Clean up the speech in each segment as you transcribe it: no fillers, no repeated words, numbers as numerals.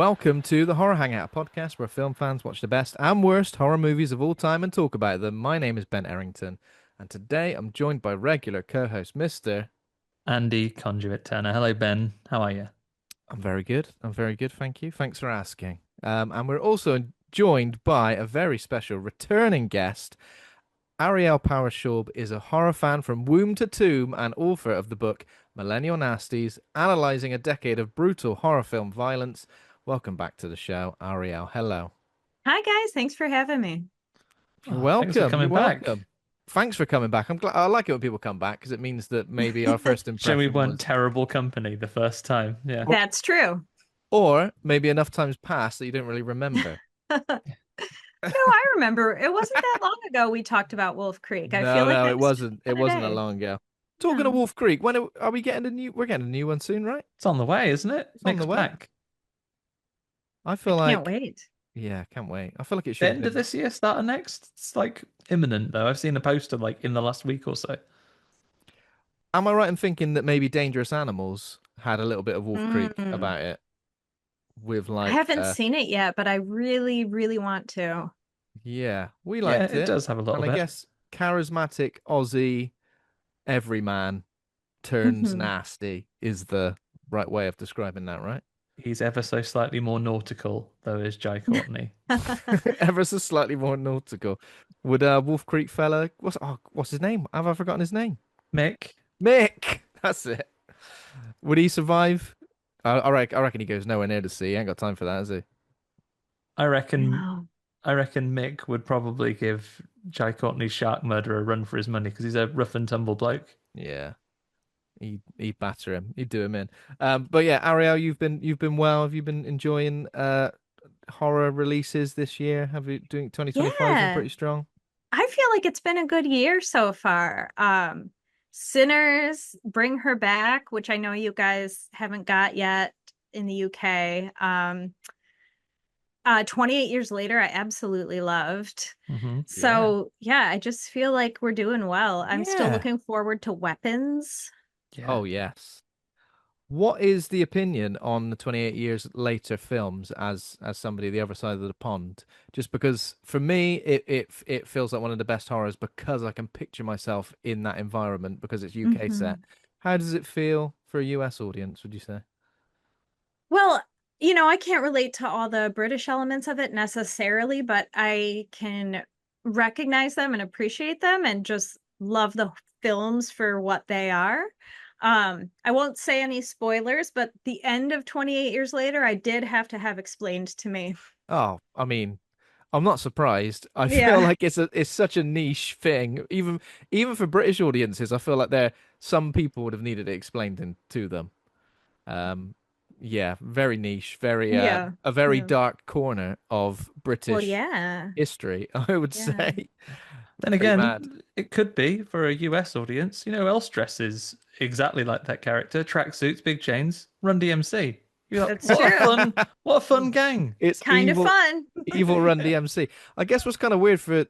Welcome to the Horror Hangout, a podcast where film fans watch the best and worst horror movies of all time and talk about them. My name is Ben Errington, and today I'm joined by regular co-host Mr. Andy Conduit Turner. Hello, Ben. How are you? I'm very good. I'm very good, thank you. Thanks for asking. And we're also joined by a very special returning guest. Ariel Powers-Schaub is a horror fan from womb to tomb and author of the book Millennial Nasties, analyzing a decade of brutal horror film violence. Welcome back to the show, Ariel. Hello. Hi guys, thanks for having me. You're Oh, thanks for welcome. coming You're back. welcome. Thanks for coming back. I'm glad. I like it when people come back because it means that maybe our first Sure, we impression weren't was, terrible company the first time. Yeah. That's true. or maybe enough times passed that you don't really remember. No, I remember. It wasn't that long ago we talked about Wolf Creek. I feel like No, that it was wasn't. It the other wasn't that day. long ago. Talking of Yeah. Wolf Creek, when are we getting a new? We're getting a new one soon, right? It's on the way, isn't it? It's on Nick's the way. back. I I feel can't like, wait. yeah, can't wait. I feel like it The should have end of been. this year, start of next. It's like imminent, though. I've seen a poster like in the last week or so. Am I right in thinking that maybe Dangerous Animals had a little bit of Wolf Creek Mm. about it, with I like, haven't seen it yet, but I really, really want to. yeah, we Yeah, liked it it, does have a little and I bit. guess charismatic Aussie everyman turns Mhm. nasty is the right way of describing that, right? He's ever so slightly more nautical, though, is Jai Courtney. Ever so slightly more nautical. Would Wolf Creek fella, what's his name? Have I forgotten his name? Mick, Mick. That's it. Would he survive? I reckon he goes nowhere near the sea. He ain't got time for that, has he? I reckon, No. I reckon Mick would probably give Jai Courtney's shark murderer a run for his money because he's a rough and tumble bloke. Yeah. He'd batter him. He'd do him in. But yeah, Ariel, you've been well. Have you been enjoying horror releases this year? Have you doing 2025 been Yeah, pretty strong? I feel like it's been a good year so far. Sinners, Bring Her Back, which I know you guys haven't got yet in the UK. 28 Years Later, I absolutely loved. Hmm. Yeah. So, yeah, I just feel like we're doing well. I'm still Yeah. looking forward to Weapons. Yeah. Oh yes. What is the opinion on the 28 years later films as somebody the other side of the pond? Just because for me it feels like one of the best horrors because I can picture myself in that environment because it's UK set. Mhm. How does it feel for a US audience, would you say? Well, I can't relate to all the British elements of it necessarily, but I can recognize them and appreciate them and just love the films for what they are. I won't say any spoilers, but the end of 28 Years Later, I did have to have explained to me. Oh, I mean, I'm not surprised. I feel Yeah. like it's such a niche thing. Even for British audiences, I feel like some people would have needed it explained to them. Um, yeah, very niche, very Yeah. a very Yeah. dark corner of Well, British yeah. history, I would Yeah. say. Then Pretty mad. again, it could be for a US audience. You know who else dresses exactly like that character? Tracksuits, big chains, Run DMC. You're like, That's true. what a fun gang. It's Kind of fun. evil Run DMC. I guess what's kind of weird for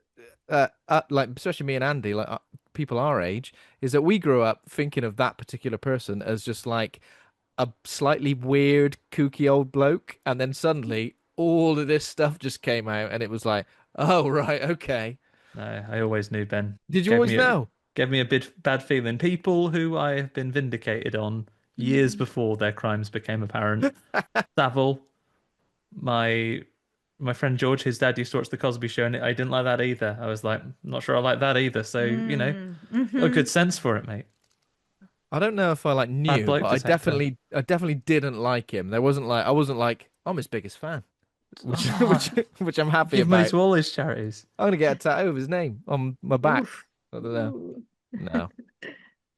like especially me and Andy, like people our age, is that we grew up thinking of that particular person as just like a slightly weird, kooky old bloke, and then suddenly all of this stuff just came out, and it was like, oh right, okay. No, I always knew Ben. Did you Gave always me a know? gave me a bit bad feeling. People who I have been vindicated on years before their crimes became apparent. Savile, my my friend George, his dad used to watch the Cosby Show, and I didn't like that either. I was like, not sure I like that either. So, got Mm-hmm. good sense for it, mate. I don't know if I like Bad knew, but bloke detector. I definitely didn't like him. I wasn't like I'm his biggest fan, which Oh, which I'm happy give money about. to all his charities. I'm gonna get a tattoo of his name on my back. Oof. I don't know. Ooh. No,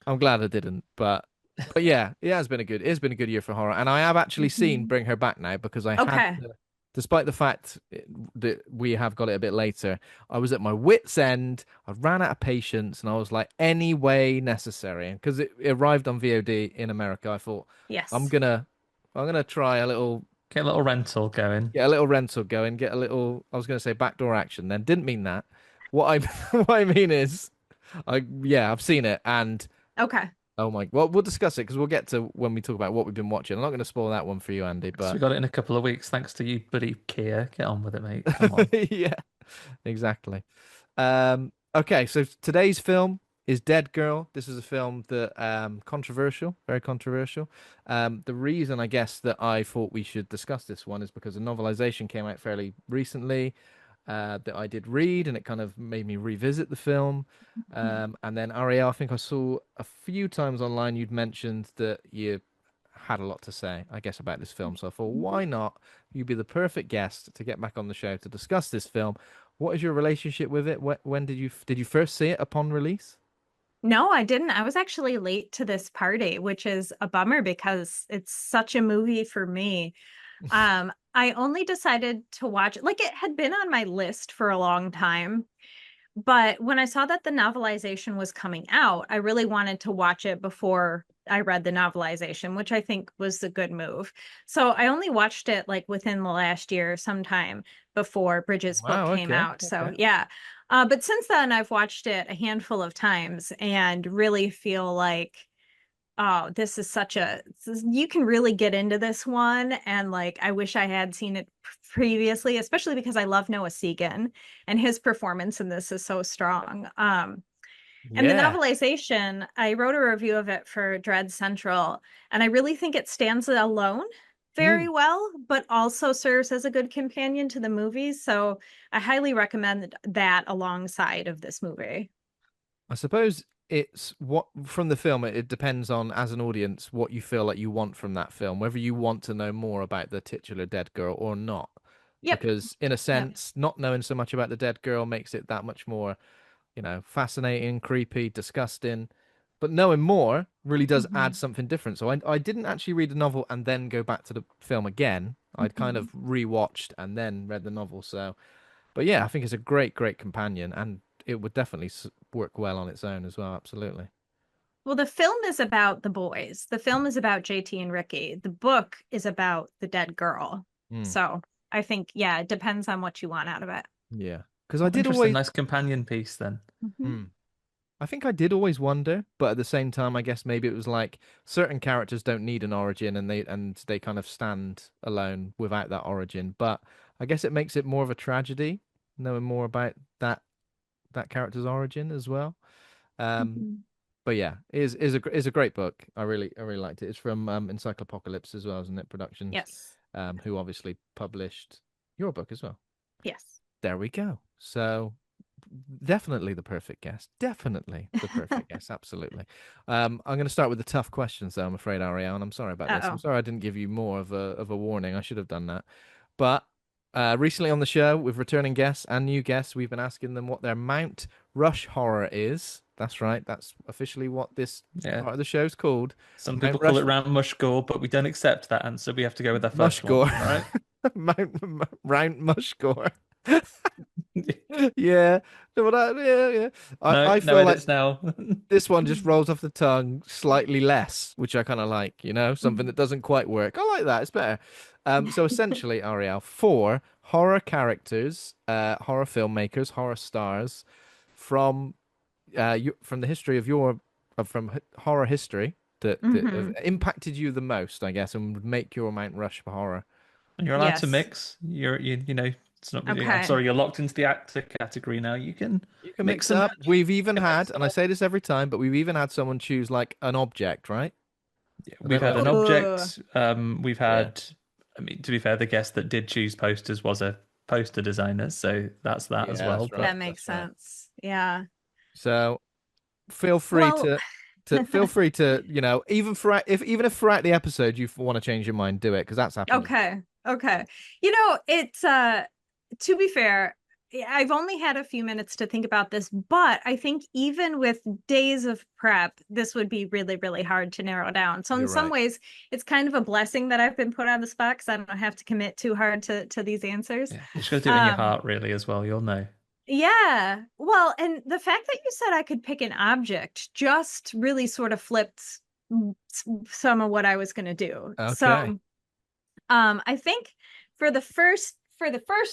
I'm glad I didn't. But yeah, it's been a good year for horror, and I have actually seen Mhm. Bring Her Back now because I had Okay. to, despite the fact that we have got it a bit later, I was at my wit's end. I ran out of patience, and I was like, any way necessary, because it arrived on VOD in America. I thought I'm Yes. gonna I'm gonna try Get a little rental going. get a little rental going, get a little. I was gonna say backdoor action, then didn't mean that. What I what I mean is, I've seen it and. Okay. Oh my, well, we'll discuss it because we'll get to when we talk about what we've been watching. I'm not going to spoil that one for you, Andy, So we but got it in a couple of weeks, thanks to you, buddy Kia. Get on with it, mate. Come on. yeah, exactly. Okay, so today's film is Dead Girl. This is a film that controversial, very controversial. The reason I guess that I thought we should discuss this one is because a novelization came out fairly recently that I did read, and it kind of made me revisit the film. And then Ariel, I think I saw a few times online you'd mentioned that you had a lot to say, I guess, about this film. So I thought, why not? You'd be the perfect guest to get back on the show to discuss this film. What is your relationship with it? When did you first see it upon release? No, I didn't. I was actually late to this party, which is a bummer because it's such a movie for me. I only decided to watch it, like it had been on my list for a long time, but when I saw that the novelization was coming out, I really wanted to watch it before I read the novelization, which I think was a good move. So I only watched it like within the last year, sometime before Bridget's book Wow, came okay, out. So okay. yeah. But since then, I've watched it a handful of times and really feel like, oh, this is you can really get into this one. And like, I wish I had seen it previously, especially because I love Noah Segan and his performance in this is so strong. And the Yeah. novelization, I wrote a review of it for Dread Central, and I really think it stands alone very Mm. well, but also serves as a good companion to the movies. So I highly recommend that alongside of this movie. I suppose it's what from the film, it depends on, as an audience, what you feel like you want from that film, whether you want to know more about the titular dead girl or not. Yep. Because in a Yep. sense, not knowing so much about the dead girl makes it that much more, fascinating, creepy, disgusting. But knowing more really does add Mhm. something different. So I didn't actually read the novel and then go back to the film again. I'd kind Mhm. of rewatched and then read the novel. So, but yeah, I think it's a great, great companion, and it would definitely work well on its own as well. Absolutely. Well, the film is about the boys. The film is about JT and Ricky. The book is about the dead girl. Mm, So I think, yeah, it depends on what you want out of it. yeah, because I Oh, did interesting. always. Nice companion piece then. Mhm. Mm, I think I did always wonder, but at the same time, I guess maybe it was like certain characters don't need an origin, and they kind of stand alone without that origin. But I guess it makes it more of a tragedy knowing more about that character's origin as well. Um, Mhm. but yeah, it is a great book. I really liked it. It's from Encyclopocalypse as well, isn't it? Productions, Yes. who obviously published your book as well. Yes. There we go. So definitely the perfect guest. Definitely the perfect guest. Absolutely. I'm going to start with the tough questions, though. I'm afraid, Ariel, and I'm sorry about this. I'm Uh-oh. sorry I didn't give you more of a warning. I should have done that. But recently on the show, with returning guests and new guests, we've been asking them what their Mount Rush horror is. That's right. That's officially what this Yeah. part of the show's called. Some Mount people call Rush it round mush gore, but we don't accept that answer. We have to go with our first one. Mushgore. All right. Mount Mushgore. Yeah. No, but yeah. I No, no feel like edits now. this one just rolls off the tongue slightly less, which I kind of like, something that doesn't quite work. I like that. It's better. So essentially, Ariel, four horror characters, horror filmmakers, horror stars from from the history of from horror history that have Hmm. impacted you the most, I guess, and would make your Mount Rush for horror. You're allowed to Yes. mix. You know, it's not. I'm Okay. sorry, you're locked into the actor category now. You can You can mix mix and up. match. We've even You can had, mix it and I up. say this every time, but we've even had someone choose like an object, right? Yeah, I we've don't had know. an Ooh, object. We've Yeah. had. I mean, to be fair, the guest that did choose posters was a poster designer, so that's that as Yeah, well. that's right. But that makes That's right. sense. Yeah. So feel free Well, to feel free to even if throughout the episode you want to change your mind, do it because that's happened as well. okay. Okay. It's to be fair, I've only had a few minutes to think about this, but I think even with days of prep, this would be really, really hard to narrow down. So in You're some right. ways, it's kind of a blessing that I've been put on the spot because I don't have to commit too hard to these answers. yeah, you just got to do it in your Um, heart, really, as well. You'll know. yeah. Well, and the fact that you said I could pick an object just really sort of flipped some of what I was going to do. Okay. So, I think for the first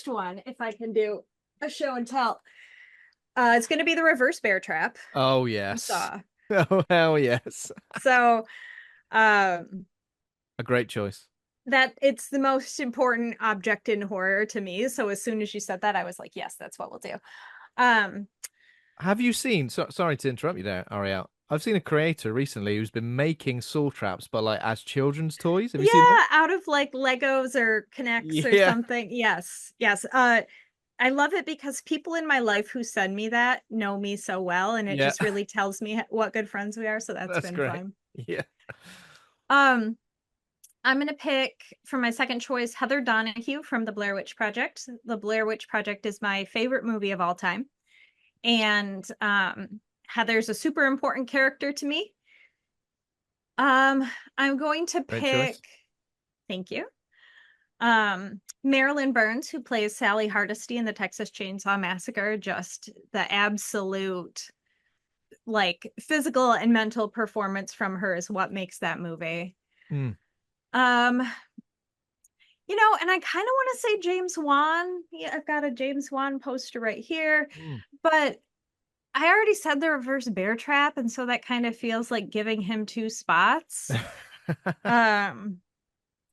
one, if I can do a show and tell, it's going to be the reverse bear trap Oh from yes. Saw. Oh, hell yes. So, um, A great choice. that it's the most important object in horror to me. So as soon as you said that, I was like, yes, that's what we'll do. Um, Have you seen, sorry to interrupt you there, Ariel. I've seen a creator recently who's been making saw traps, but like as children's toys. Have you seen that? yeah, out of like Legos or Connects or Yeah. something. Yes, yes. I love it because people in my life who send me that know me so well, and it Yeah. just really tells me what good friends we are. So that's That's been great. fun. Yeah. Um, I'm gonna pick for my second choice Heather Donahue from the Blair Witch Project. The Blair Witch Project is my favorite movie of all time, and Heather's a super important character to me. I'm going to Great pick. choice. Thank you. Marilyn Burns, who plays Sally Hardesty in the Texas Chainsaw Massacre, just the absolute like physical and mental performance from her is what makes that movie. Mm. Um, and I kind of want to say James Wan. Yeah, I've got a James Wan poster right here, Mm. but I already said the reverse bear trap, and so that kind of feels like giving him two spots. Um, I mean,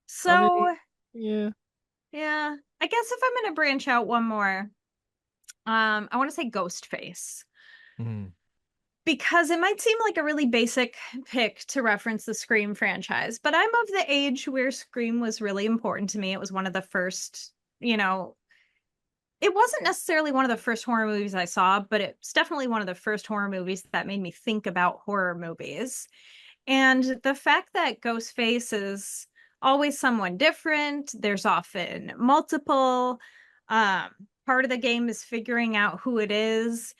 so yeah. yeah, I guess if I'm gonna branch out one more, I want to say Ghostface Mm. because it might seem like a really basic pick to reference the Scream franchise, but I'm of the age where Scream was really important to me. It was one of the first, it wasn't necessarily one of the first horror movies I saw, but it's definitely one of the first horror movies that made me think about horror movies. And the fact that Ghostface is always someone different, there's often multiple. Um, Part of the game is figuring out who it is.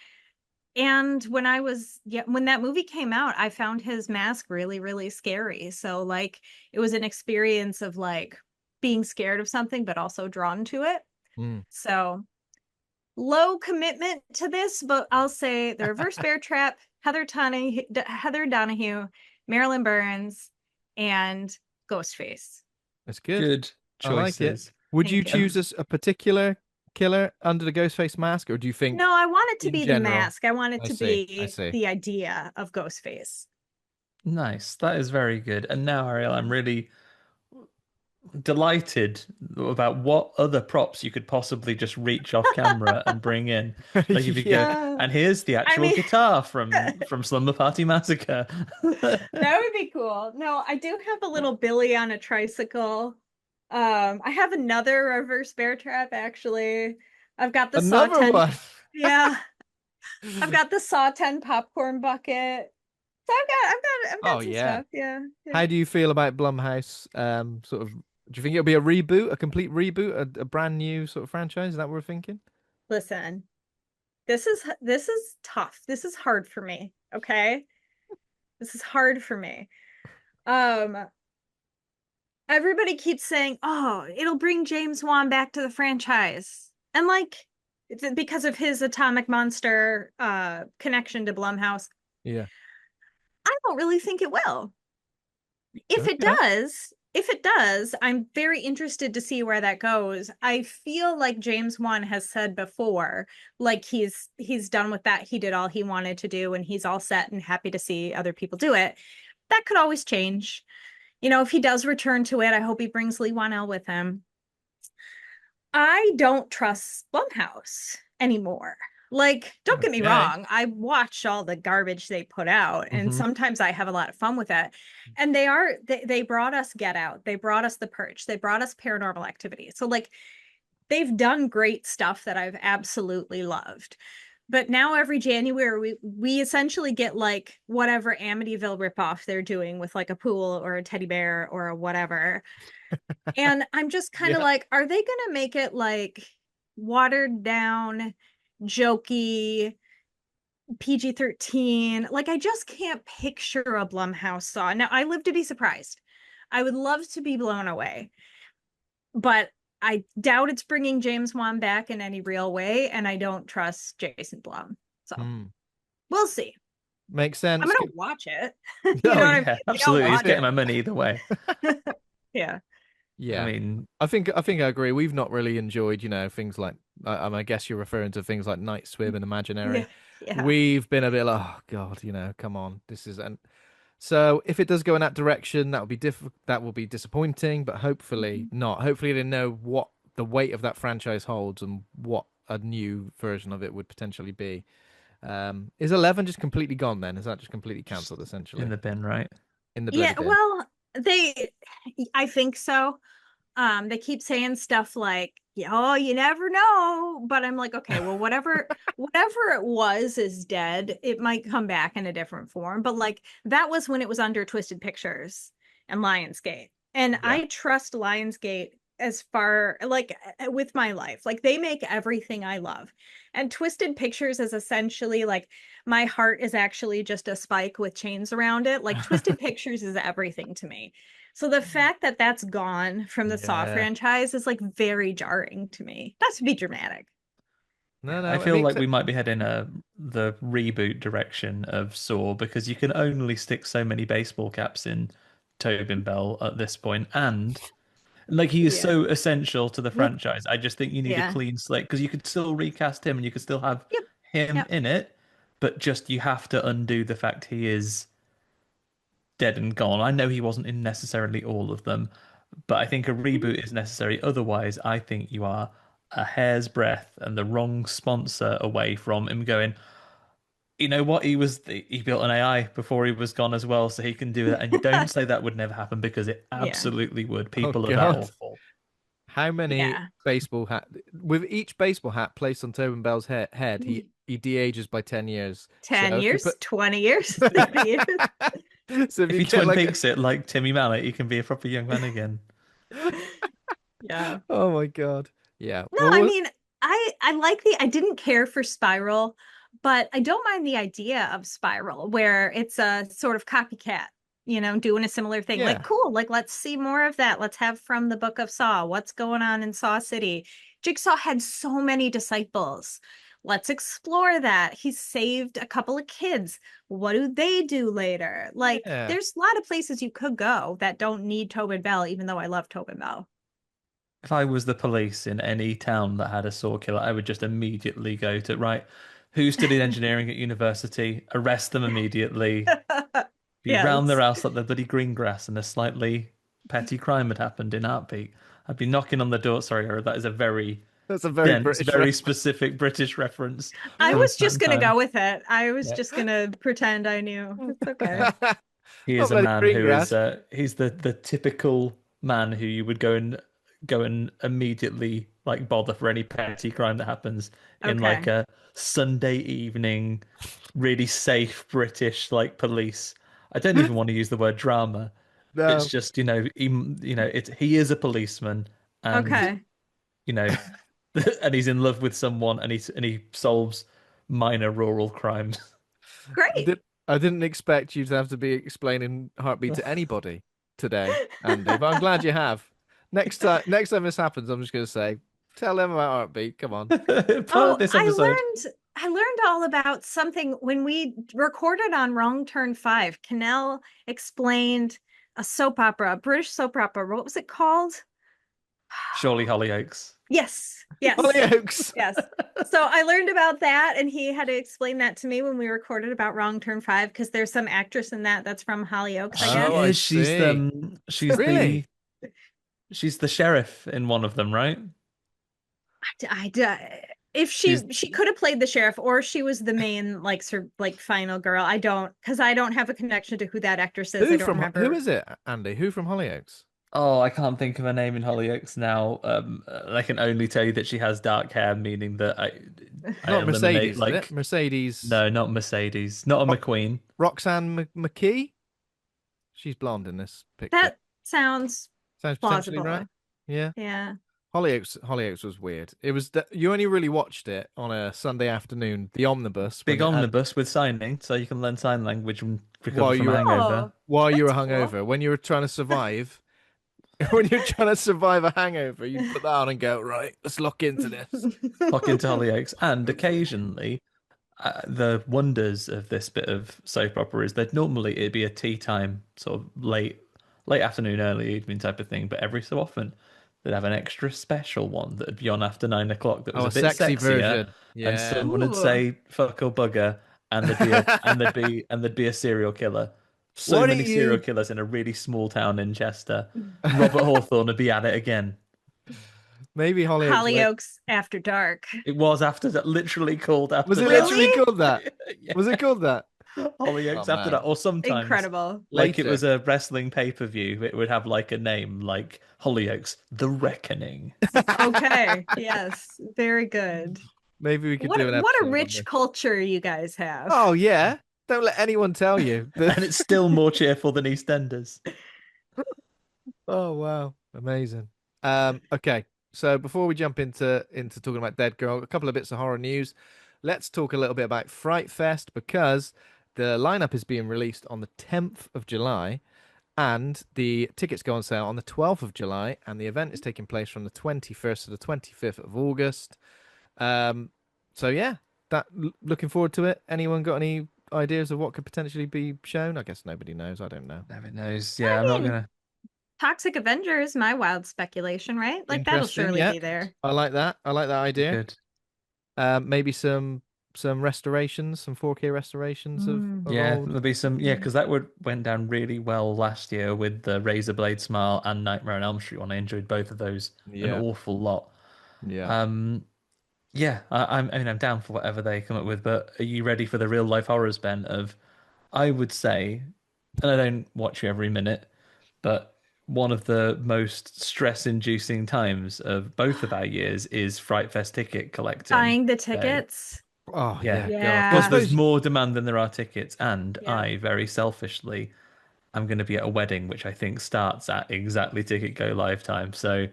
And when that movie came out, I found his mask really, really scary. So like it was an experience of like being scared of something, but also drawn to it. Mm. So low commitment to this, but I'll say the reverse bear trap, Heather Donahue, Marilyn Burns, and Ghostface. That's good. Good I like it. choices. Would you Thank you. choose a particular killer under the Ghostface mask, or do you think No, I want it to in be the general? mask. I want it I to see. I be see. the idea of Ghostface. Nice. That is very good. And now, Ariel, I'm really delighted about what other props you could possibly just reach off camera and bring in. Like if you go, Yeah. and here's the I actual mean, guitar from Slumber Party Massacre. that would be cool. No, I do have a little Billy on a tricycle. I have another reverse bear trap actually. I've got the Saw Another 10. one. Yeah, I've got the Saw 10 popcorn bucket. So I've got Oh some yeah. stuff. Yeah, yeah. How do you feel about Blumhouse? Sort of. Do you think it'll be a reboot, a complete reboot, a brand new sort of franchise? Is that what we're thinking? Listen, this is tough. This is hard for me. Okay, this is hard for me. Um, Everybody keeps saying, "Oh, it'll bring James Wan back to the franchise," and like it's because of his Atomic Monster connection to Blumhouse. Yeah. I don't really think it will. If it Okay. does, if it does, I'm very interested to see where that goes. I feel like James Wan has said before, like he's done with that. He did all he wanted to do, and he's all set and happy to see other people do it. That could always change. If he does return to it, I hope he brings Lee Wanell with him. I don't trust Blumhouse anymore. Like, don't get me Okay. wrong, I watch all the garbage they put out, and Hmm. sometimes I have a lot of fun with it. And they brought us Get Out, they brought us The Purge, they brought us Paranormal Activity. So like they've done great stuff that I've absolutely loved. But now every January we essentially get like whatever Amityville ripoff they're doing with like a pool or a teddy bear or a whatever. And I'm just kind of Yeah. like, are they gonna make it like watered down, jokey, PG-13? Like I just can't picture a Blumhouse Saw. Now I live to be surprised. I would love to be blown away, but I doubt it's bringing James Wan back in any real way, and I don't trust Jason Blum. So Mm. we'll see. Makes I'm sense. gonna watch it. You Oh know what I mean? yeah, Like, I'll absolutely. He's watch getting it. my money either way. Yeah. I Yeah. mean, I think I agree. We've not really enjoyed, things like I guess you're referring to things like Night Swim and Yeah. Imaginary. Yeah. We've been a bit like, oh God, come on, this is and so if it does go in that direction, that will be that will be disappointing, but hopefully Mhm. not. Hopefully they know what the weight of that franchise holds and what a new version of it would potentially be. Is 11 just completely gone then? Is that just completely Just cancelled in essentially the bin, right? in the bloody Yeah, bin? well, I think so. They keep saying stuff like, oh, you never know. But I'm like, okay, well, whatever it was is dead. It might come back in a different form. But like that was when it was under Twisted Pictures and Lionsgate. And Yeah. I trust Lionsgate as far like with my life. Like they make everything I love. And Twisted Pictures is essentially like my heart is actually just a spike with chains around it. Like Twisted Pictures is everything to me. So the fact that that's gone from the Saw Yeah. franchise is like very jarring to me. Not to be dramatic. No, I no. I feel mean, like we might be heading the reboot direction of Saw because you can only stick so many baseball caps in Tobin Bell at this point, and like he is Yeah. so essential to the franchise. I just think you need a Yeah. clean slate because you could still recast him and you could still have Yep. him Yep. in it, but just you have to undo the fact he is dead and gone. I know he wasn't in necessarily all of them, but I think a reboot is necessary. Otherwise, I think you are a hair's breadth and the wrong sponsor away from him going, you know what? He built an AI before he was gone as well, so he can do that. And don't say that would never happen because it Yeah. absolutely would. oh People are that God, awful. how many Yeah. baseball hat with each baseball hat placed on Tobin Bell's head, he de-ages by 10 years. 10 So if you years, put 20 years, 30 years. so if If you he get Twin like Peaks it like Timmy Mallet, he can be a proper young man again. Yeah. oh my God. Yeah. No, Well, I mean, I didn't care for Spiral, but I don't mind the idea of Spiral where it's a sort of copycat, doing a similar thing. Like, yeah. cool, like let's see more of that. Let's have from the Book of Saw. What's going on in Saw City? Jigsaw had so many disciples. Let's explore that. He saved a couple of kids. What do they do later? Like, Yeah. there's a lot of places you could go that don't need Tobin Bell, even though I love Tobin Bell. If I was the police in any town that had a saw killer, I would just immediately go to, right, who studied engineering at university? Arrest them immediately. Be round Yes. their house like the bloody green grass and a slightly petty crime had happened in heartbeat. I'd be knocking on the door. Sorry, Harel, that is a very That's a very dense, British very reference. specific British reference I from a was just certain gonna time. go with it. I was Yeah. just gonna pretend I knew. It's okay. He Not is a bloody man green who is grass. he's the typical man who you would go and immediately like bother for any petty crime that happens in like Okay. a Sunday evening, really safe British like police. I don't even want to use the word drama. It's No. just, he is a policeman and Okay. you know and he's in love with someone and he solves minor rural crimes. I Great. did I didn't expect you to have to be explaining heartbeat to anybody today, Andy, but I'm glad you have. Next time this happens, I'm just gonna say, tell them about heartbeat. Come on. Part of Oh, this I episode. learned I learned all about something when we recorded on Wrong Turn 5. Cannell explained a soap opera, a British soap opera. What was it called? Surely Hollyoaks. Yes. Yes. Hollyoaks. Yes. So I learned about that, and he had to explain that to me when we recorded about Wrong Turn 5 because there's some actress in that's from Hollyoaks, I She Oh, guess. I is. She's see. the she's Really? the she's the sheriff in one of them, right? If She's she could have played the sheriff, or she was the main final girl. I don't, because I don't have a connection to who that actress is. I don't Who remember. is it, Andy? Who from Hollyoaks? oh, I can't think of her name in Hollyoaks now. I can only tell you that she has dark hair, meaning that I Not eliminate Mercedes, is it? like Mercedes no, not Mercedes, not a Ro McQueen. Roxanne McKee? She's blonde in this picture. That sounds Sounds potentially plausible. right. Yeah. Yeah. Hollyoaks was weird. It was you only really watched it on a Sunday afternoon, the omnibus when Big you had omnibus with signing, so you can learn sign language and recover while from you a were hangover. Oh, while you were that's cool. hungover, when you were trying to survive. When you're trying to survive a hangover, you put that on and go, right, let's lock into this. Lock into Hollyoaks, and occasionally the wonders of this bit of soap opera is that normally it'd be a tea time, sort of late afternoon, early evening type of thing, but every so often they'd have an extra special one that'd be on after 9 o'clock that was Oh, a a bit sexy sexier, version. and Yeah. someone would Ooh. say "fuck or bugger," and there'd be a serial killer. So What are many serial you? killers in a really small town in Chester. Robert Hawthorne would be at it again. Maybe Hollyoaks went. Hollyoaks After Dark. It was after that, literally called Was after it that. literally Really? called that? Yeah. Was it called that? Oh Hollyoaks after that, man. or sometimes Incredible. like it Later. was a wrestling pay-per-view, it would have like a name like Hollyoaks, The Reckoning. Okay. Yes. Very good. Maybe we could do an What a episode on rich this. culture you guys have. Oh yeah. Don't let anyone tell you. And it's still more cheerful than EastEnders. Oh wow. Amazing. Okay. So before we jump into talking about Dead Girl, a couple of bits of horror news. Let's talk a little bit about Fright Fest because the lineup is being released on the 10th of July and the tickets go on sale on the 12th of July and the event is taking place from the 21st to the 25th of August. So yeah, looking forward to it. Anyone got any ideas of what could potentially be shown? I guess nobody knows. I don't know. Never knows. I Yeah, I'm not mean, gonna. Toxic Avenger is my wild speculation, right? Like that'll Interesting. surely Yeah, be there. I like that. I like that idea. Good. Maybe some restorations, some 4K restorations of Yeah, old. there'll be some. Yeah, because that went down really well last year with the Razor Blade Smile and Nightmare on Elm Street one. I enjoyed both of those an Yeah, awful lot. yeah. Yeah, I mean, I'm down for whatever they come up with. But are you ready for the real life horrors, Ben? I would say, and I don't watch you every minute, but one of the most stress-inducing times of both of our years is Fright Fest ticket collecting Buying the day. tickets. Oh Yeah, yeah, God. I Yeah. because there's suppose. more demand than there are tickets, and Yeah. I very selfishly am going to be at a wedding, which I think starts at exactly ticket go live time. So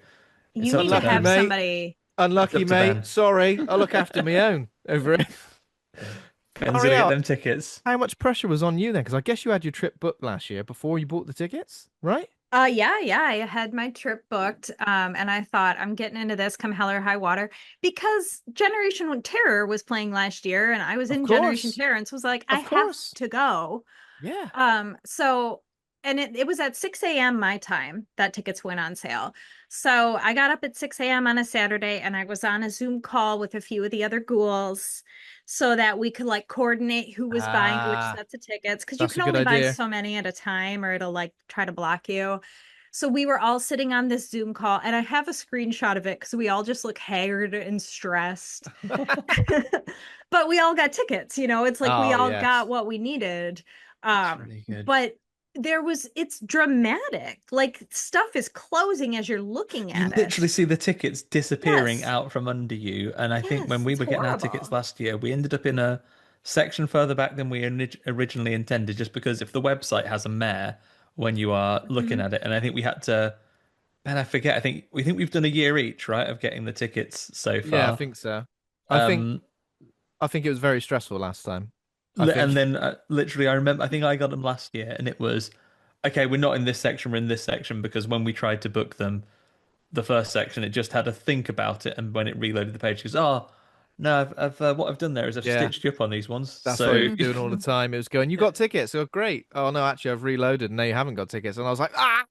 it's You up need to to Unlucky, have Ben. mate. somebody. It's Unlucky, up to mate. Ben. Sorry, I look after my own over it. Ben's gonna get Ariel, them tickets. how much pressure was on you then? Because I guess you had your trip booked last year before you bought the tickets, right? Yeah, I had my trip booked. And I thought I'm getting into this come hell or high water because Generation Terror was playing last year and I was Of in Generation course, Terror and so was like, I of have course. to go. Yeah. So and it was at 6 a.m. my time that tickets went on sale. So I got up at 6 a.m. on a Saturday and I was on a Zoom call with a few of the other ghouls so that we could like coordinate who was buying which Ah, sets of tickets because you that's a can good only buy idea. so many at a time or it'll like try to block you. So we were all sitting on this Zoom call and I have a screenshot of it because we all just look haggard and stressed. But we all got tickets, it's like we Oh all got yes. what we needed. It's really good. But it's dramatic. Like stuff is closing as you're looking You at literally it. see the tickets disappearing Yes. out from under you. And I think when Yes, we it's were getting our tickets horrible. last year, we ended up in a section further back than we originally intended, just because if the website has a mare when you are looking Mhm. at it, and I think we had to, and I forget, I think we've done a year each, right, of getting the tickets so Yeah, I far. think so. I think Um, I think it was very stressful last time. I and think. then literally, I remember, I think I got them last year, and it was okay. We're not in this section. We're in this section because when we tried to book them, the first section, it just had to think about it, and when it reloaded the page, it goes, "Oh, no, what I've done there is I've Yeah, stitched you up on these ones." that's what it So was doing all the Mhm. time. It was going, "You got tickets? Oh, great. Oh no, actually, I've reloaded, and now you haven't got tickets." And I was like, "Ah!"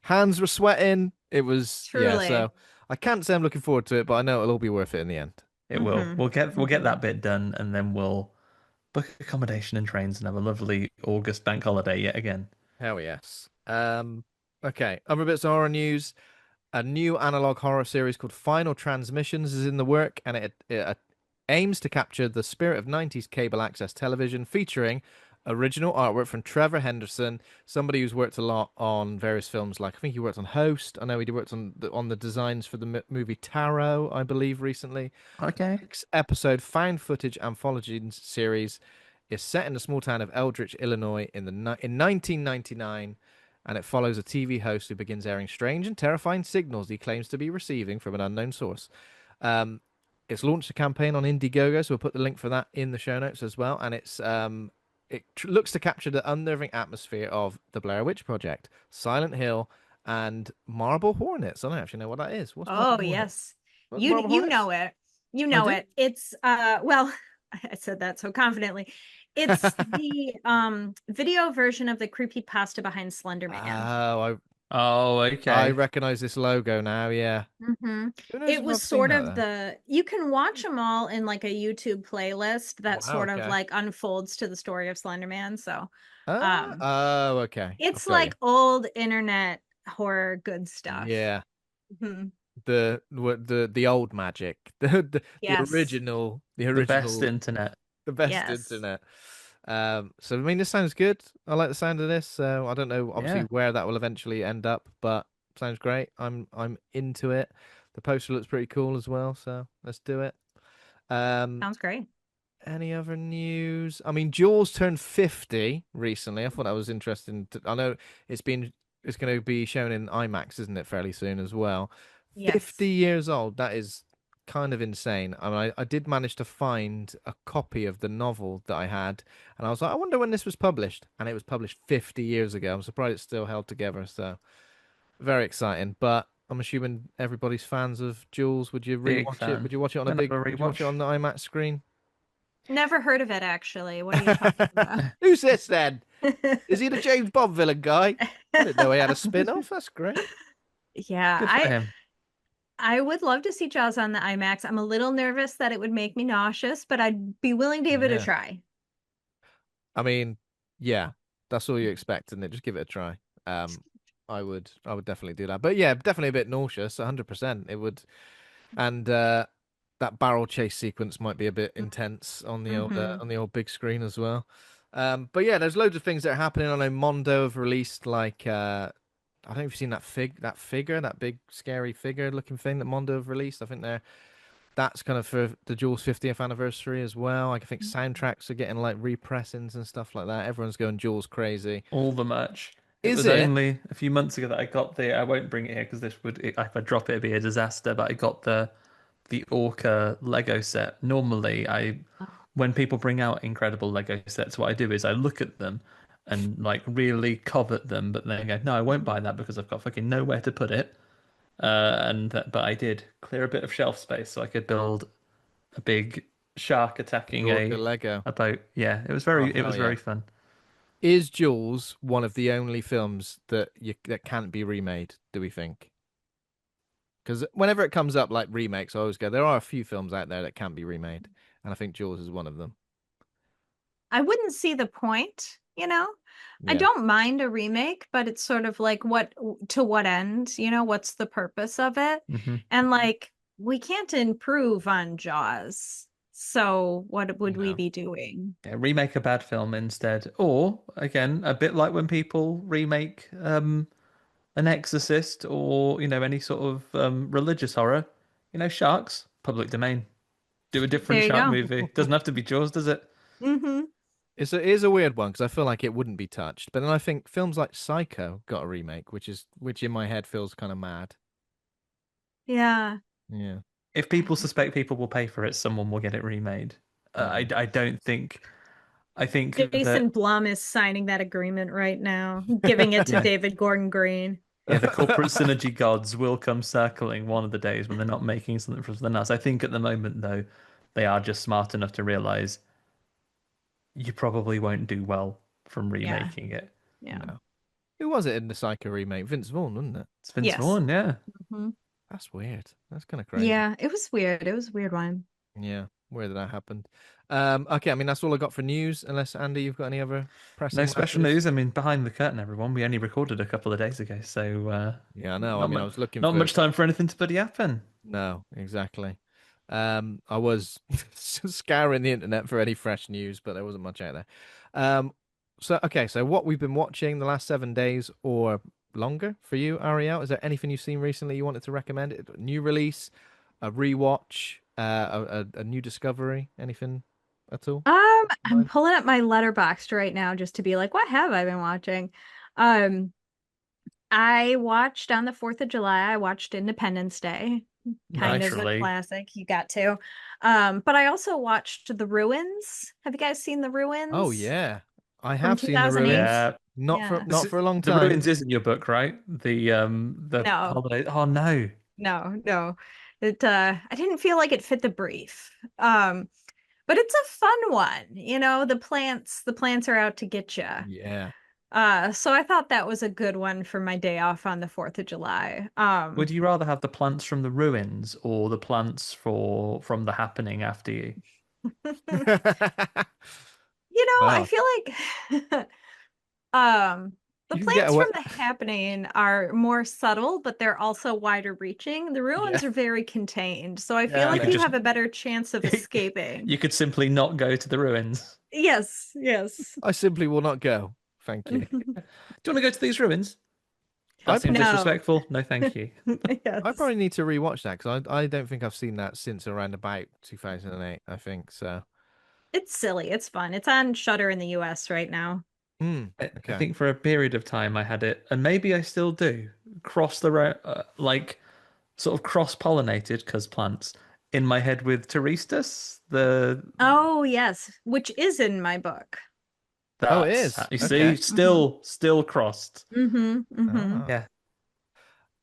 Hands were sweating. It was yeah. Truly. So I can't say I'm looking forward to it, but I know it'll all be worth it in the end. it will. Hmm. We'll get Hmm. that bit done, and then we'll book accommodation and trains and have a lovely August bank holiday yet again. Hell yes. Okay. Other bits of horror news. A new analog horror series called Final Transmissions is in the work, and it aims to capture the spirit of 90s cable access television, featuring original artwork from Trevor Henderson, somebody who's worked a lot on various films. Like I think he worked on Host. I know he worked on the designs for the movie Tarot, I believe, recently. Okay. Episode found footage anthology series is set in the small town of Eldridge, Illinois, in 1999, and it follows a TV host who begins airing strange and terrifying signals he claims to be receiving from an unknown source. It's launched a campaign on Indiegogo, so we'll put the link for that in the show notes as well. And looks to capture the unnerving atmosphere of the Blair Witch Project, Silent Hill, and Marble Hornets. I don't actually know what that is. What's Oh, Marble Hornet? yes. What's You Marble you Hornets? know it. You I know do. it. It's well, I said that so confidently. It's the video version of the creepypasta behind Slender Man. Oh, Oh, I okay. recognize this logo now. Yeah. Hmm. Who knows It if was I've seen sort that of then? you can watch them all in like a YouTube playlist that Wow. sort of Okay. like unfolds to the story of Slender Man. So, Ah. um, Oh, okay. I've it's got you. like old internet horror good stuff. Yeah. Hmm. The old magic. The Yes. original. The The best original. internet. The best Yes. internet. So I mean, this sounds good. I like the sound of this. So I don't know, obviously, Yeah. where that will eventually end up, but sounds great. I'm into it. The poster looks pretty cool as well. So let's do it. Um, Sounds great. any other news? I mean, Jaws turned 50 recently. I thought that was interesting. I know it's going to be shown in IMAX, isn't it, fairly soon as well. 50 Yes. years old. That is kind of insane. I mean, I did manage to find a copy of the novel that I had, and I was like, I wonder when this was published, and it was published 50 years ago. I'm surprised it's still held together. So very exciting. But I'm assuming everybody's fans of Jaws. Would you Big rewatch it? fan. Would you watch it on a Gonna big? have a Would you watch it rewatch. on the IMAX screen? Never heard of it actually. What are you talking about? Who's this then? Is he the James Bond villain guy? I didn't know he had a spin-off. That's great. Yeah, Good for him. I would love to see Jaws on the IMAX. I'm a little nervous that it would make me nauseous, but I'd be willing to give it a Yeah. try. I mean, yeah, that's all you expect, and just give it a try. I would definitely do that. But yeah, definitely a bit nauseous, 100%. It would, and that barrel chase sequence might be a bit intense Mm-hmm. on the old big screen as well. But yeah, there's loads of things that are happening. I know Mondo have released like I don't know if you've seen that figure, that big scary figure looking thing that Mondo have released. I think that's kind of for the Jules 50th anniversary as well. I think soundtracks are getting like repressings and stuff like that. Everyone's going Jules crazy. All the merch. It Is was it? only a few months ago that I got the. I won't bring it here because if I drop it, it'd be a disaster. But I got the Orca Lego set. Normally, when people bring out incredible Lego sets, what I do is I look at them and like really covet them, but then go, no, I won't buy that because I've got fucking nowhere to put it. But I did clear a bit of shelf space so I could build a big shark The attacking Orca Lego. a boat. Yeah, Oh it hell was yeah! very fun. Is Jules one of the only films that can't be remade? Do we think? Because whenever it comes up like remakes, I always go, there are a few films out there that can be remade, and I think Jaws is one of them. I wouldn't see the point, you know? I Yeah, don't mind a remake, but it's sort of like to what end, what's the purpose of it? Hmm. And like we can't improve on Jaws. So what would we no, be doing? Yeah, remake a bad film instead, or again, a bit like when people remake an Exorcist or any sort of religious horror. Sharks, public domain. Do a different There you shark go. movie. Doesn't have to be Jaws, does it? Hmm. it is a weird one because I feel like it wouldn't be touched, but then I think films like Psycho got a remake, which in my head feels kind of mad. Yeah. Yeah. If people suspect people will pay for it, someone will get it remade. Mm. I don't think. I think that Jason Blum is signing that agreement right now, giving it to yeah, David Gordon Green. yeah, the corporate synergy gods will come circling one of the days when they're not making something for something else. I think at the moment though, they are just smart enough to realize you probably won't do well from Yeah. remaking it. Yeah. No. Who was it in the Psycho remake? Vince Vaughn, wasn't it? It's Vince Yes. Vaughn, yeah. Hmm. That's weird. That's kind of crazy. Yeah, it was weird. It was a weird one. Yeah, weird that happened. Okay, I mean that's all I got for news. Unless Andy, you've got any other No pressing special matters? news. I mean, behind the curtain, everyone. We only recorded a couple of days ago, so Yeah, I know. I not mean, I much, was looking not for much time for anything to bloody happen. no, exactly. I was scouring the internet for any fresh news, but there wasn't much out there. So okay, so what we've been watching the last 7 days or longer for you, Ariel? Is there anything you've seen recently you wanted to recommend? A new release, a rewatch, a new discovery, anything at all? I'm pulling up my letterboxd right now just to be like, what have I been watching? Um, I watched on the 4th of July, I watched Independence Day, kind of a Naturally, classic. You got to. But I also watched The Ruins. Have you guys seen The Oh Ruins yeah, I from have seen the 2008? ruins. yeah. Yeah. Not for a long The time. ruins is in your book, right? The No, holiday. Oh no. no. I didn't feel like it fit the brief. But it's a fun one. The plants are out to get you. Yeah. So I thought that was a good one for my day off on the 4th of July. Would you rather have the plants from the ruins or the plants from the happening after you? I Well, feel like the you can get plants away. from the happening are more subtle, but they're also wider reaching. The Yeah, ruins are very contained, so I feel yeah, I You like could you know. just have a better chance of escaping. you could simply not go to the ruins. Yes, yes. I simply will not go. Thank you. Do you want to go to these ruins? I That seems probably, No. disrespectful. No, thank you. I Yes. probably need to rewatch that because I don't think I've seen that since around about 2008. I think so. It's silly. It's fun. It's on Shutter in the US right now. I Okay. think for a period of time I had it, and maybe I still do, cross the road, like sort of cross-pollinated because plants in my head with Terestus. The Oh, yes, which is in my book. Oh, it That's is. you see, Okay. Hmm still crossed. hmm Ah. Yeah,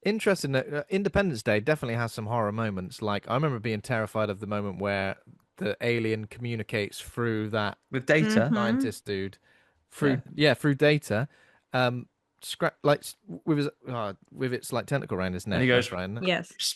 Interesting that Independence Day definitely has some horror moments. Like I remember being terrified of the moment where the alien communicates through that with data. hmm scientist dude, Yeah, through data, um, scrap like with its like tentacle around his and he neck. goes, That's right. Isn't it? Yes.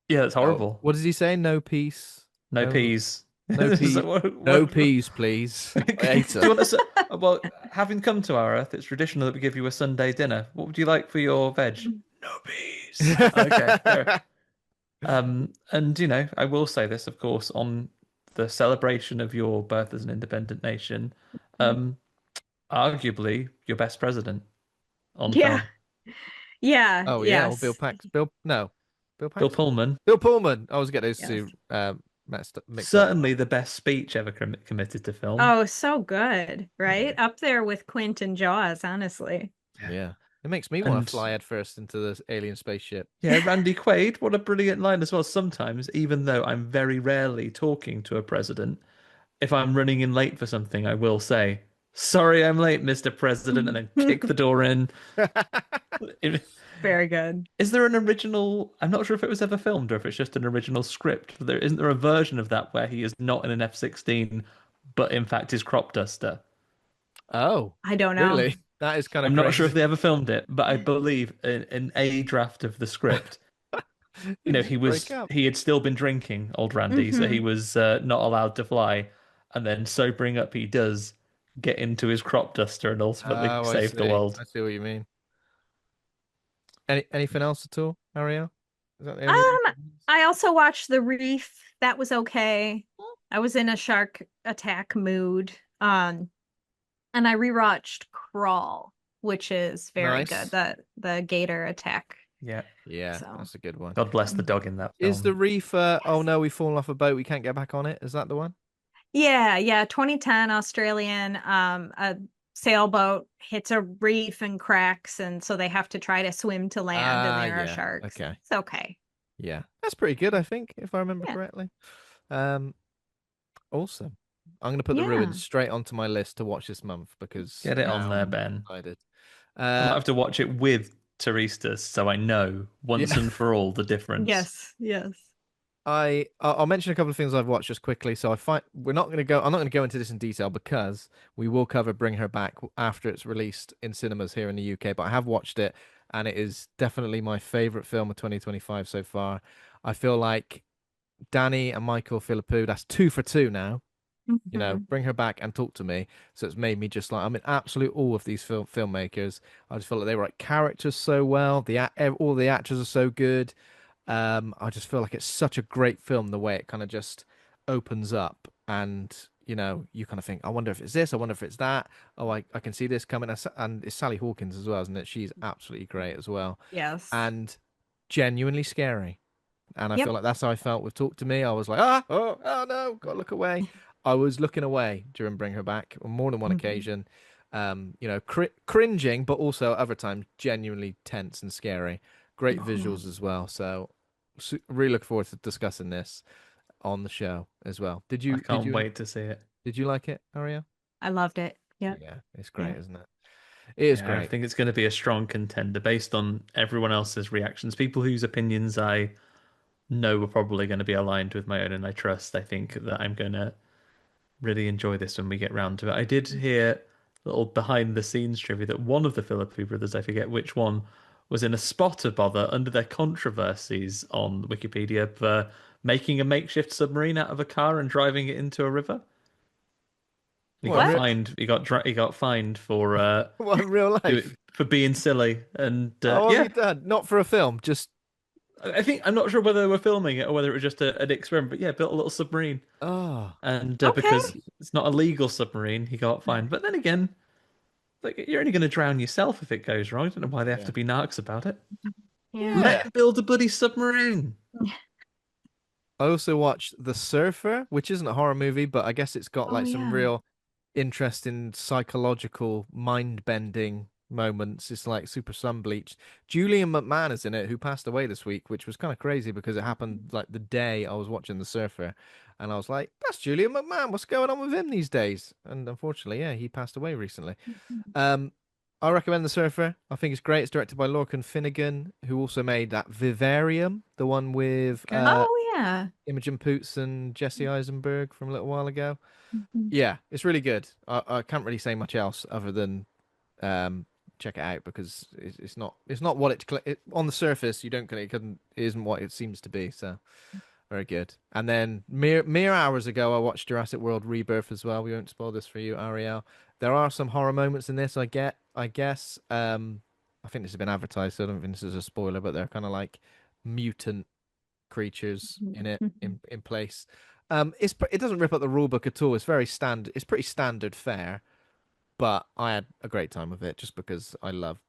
yeah, it's Oh, horrible. what does he say? No peace, No no peas. no peas, So no peas, please. I do ate you her. want to? Well, having come to our Earth, it's traditional that we give you a Sunday dinner. What would you like for your veg? No peas. Okay, fair. And I will say this, of course, on the celebration of your birth as an independent nation, um, arguably your best president on Yeah. film, Yeah. Oh yeah, or Bill Yes. Pax. Bill no, Bill Bill Paxton. Pullman. Bill Pullman. I was getting those Yes. two mixed up. Certainly the best speech ever committed to film. Oh, so good, Yeah. right? Up there with Quint and Jaws, honestly. Yeah. It makes me want to And fly head first into the alien spaceship. yeah, Randy Quaid, what a brilliant line as well. Sometimes, even though I'm very rarely talking to a president, if I'm running in late for something, I will say, "Sorry, I'm late, Mr. President," and then kick the door in. Very good. Is there an original? I'm not sure if it was ever filmed or if it's just an original script. But isn't there a version of that where he is not in an F-16, but in fact is crop duster? Oh, I don't know. really? That is kind of I'm not sure if crazy. they ever filmed it, but I believe in a draft of the script, You he just break was up. he had still been drinking, old Randy, so he Hmm was not allowed to fly, and then sobering up, he does get into his crop duster and ultimately Oh, I save the see. world. I see what you mean. Anything else at all, Ariel? Is that the only one? Um, I also watched The Reef. That was okay. I was in a shark attack mood. And I rewatched Crawl, which is very good. Nice. The gator attack. Yeah, Yeah, So that's a good one. God bless the dog in that Is the film. reef? Oh yes. no, we've fallen off a boat. We can't get back on it. Is that the one? Yeah. 2010 Australian a sailboat hits a reef and cracks, and so they have to try to swim to land, and Ah, there are yeah. sharks. Okay. It's okay. Yeah, that's pretty good. I think, if I remember Yeah. correctly. Um, Awesome. I'm going to put the Yeah. ruins straight onto my list to watch this month because Get it on now there, Mhm. Ben. I'm excited. I might Uh, have to watch it with Terestus so I know once yeah, and for all the difference. Yes. I'll mention a couple of things I've watched just quickly. So I find we're not going to go. I'm not going to go into this in detail because we will cover Bring Her Back after it's released in cinemas here in the UK. But I have watched it, and it is definitely my favorite film of 2025 so far. I feel like Danny and Michael Philippou, that's two for two now. hmm Bring her back and talk to me. So it's made me just like I'm in absolute awe of these filmmakers. I just feel like they write characters so well. All the actors are so good. I just feel like it's such a great film the way it kind of just opens up and you kind of think, I wonder if it's this, I wonder if it's that. Oh, I can see this coming. And it's Sally Hawkins as well, isn't it? She's absolutely great as well. Yes. And genuinely scary. And I feel Yep. like that's how I felt with Talk to Me. I was like, oh no, gotta look away. I was looking away during Bring Her Back on more than one Mhm. occasion. Cringing, but also other times genuinely tense and scary. Great Mhm. visuals as well. So really look forward to discussing this on the show as well. Did I you did can't you wait to see it. did you like it, Aria? I loved it. Yep. Yeah, it's great, Yeah. isn't it? It is Yeah, I great. think it's going to be a strong contender based on everyone else's reactions. People whose opinions I know are probably going to be aligned with my own and I trust. I think that I'm going to really enjoy this when we get round to it. I did hear little behind the scenes trivia that one of the Philippi brothers, I forget which one, was in a spot of bother under their controversies on Wikipedia for making a makeshift submarine out of a car and driving it into a river. He What, got in What? fined. He got fined for what, in real life? for being silly. And Oh, what have yeah, you done? Not for a film, just I think I'm not sure whether they were filming it or whether it was just an experiment. But yeah, built a little submarine, oh, and Okay. because it's not a legal submarine, he got fined. But then again, like you're only going to drown yourself if it goes wrong. I don't know why they have yeah. to be narcs about it. Yeah. Let him build a bloody submarine. I also watched The Surfer, which isn't a horror movie, but I guess it's got Oh like some yeah. real interesting psychological mind-bending moments. It's like super sun-bleached. Julian McMahon is in it, who passed away this week, which was kind of crazy because it happened like the day I was watching The Surfer, and I was like, "That's Julian McMahon. What's going on with him these days?" And unfortunately, yeah, he passed away recently. Um, I recommend The Surfer. I think it's great. It's directed by Lorcan Finnegan, who also made that Vivarium, the one with Okay. Oh yeah. Imogen Poots and Jesse Eisenberg from a little while ago. Mhm. Yeah, it's really good. I can't really say much else other than check it out because it's not what it on the surface you don't it isn't what it seems to be. So very good. And then mere hours ago, I watched Jurassic World Rebirth as well. We won't spoil this for you, Ariel. There are some horror moments in this. I guess. I think this has been advertised, so I don't think this is a spoiler. But they're kind of like mutant creatures in it in place. It doesn't rip up the rule book at all. It's very standard. It's pretty standard fare, but I had a great time with it just because I love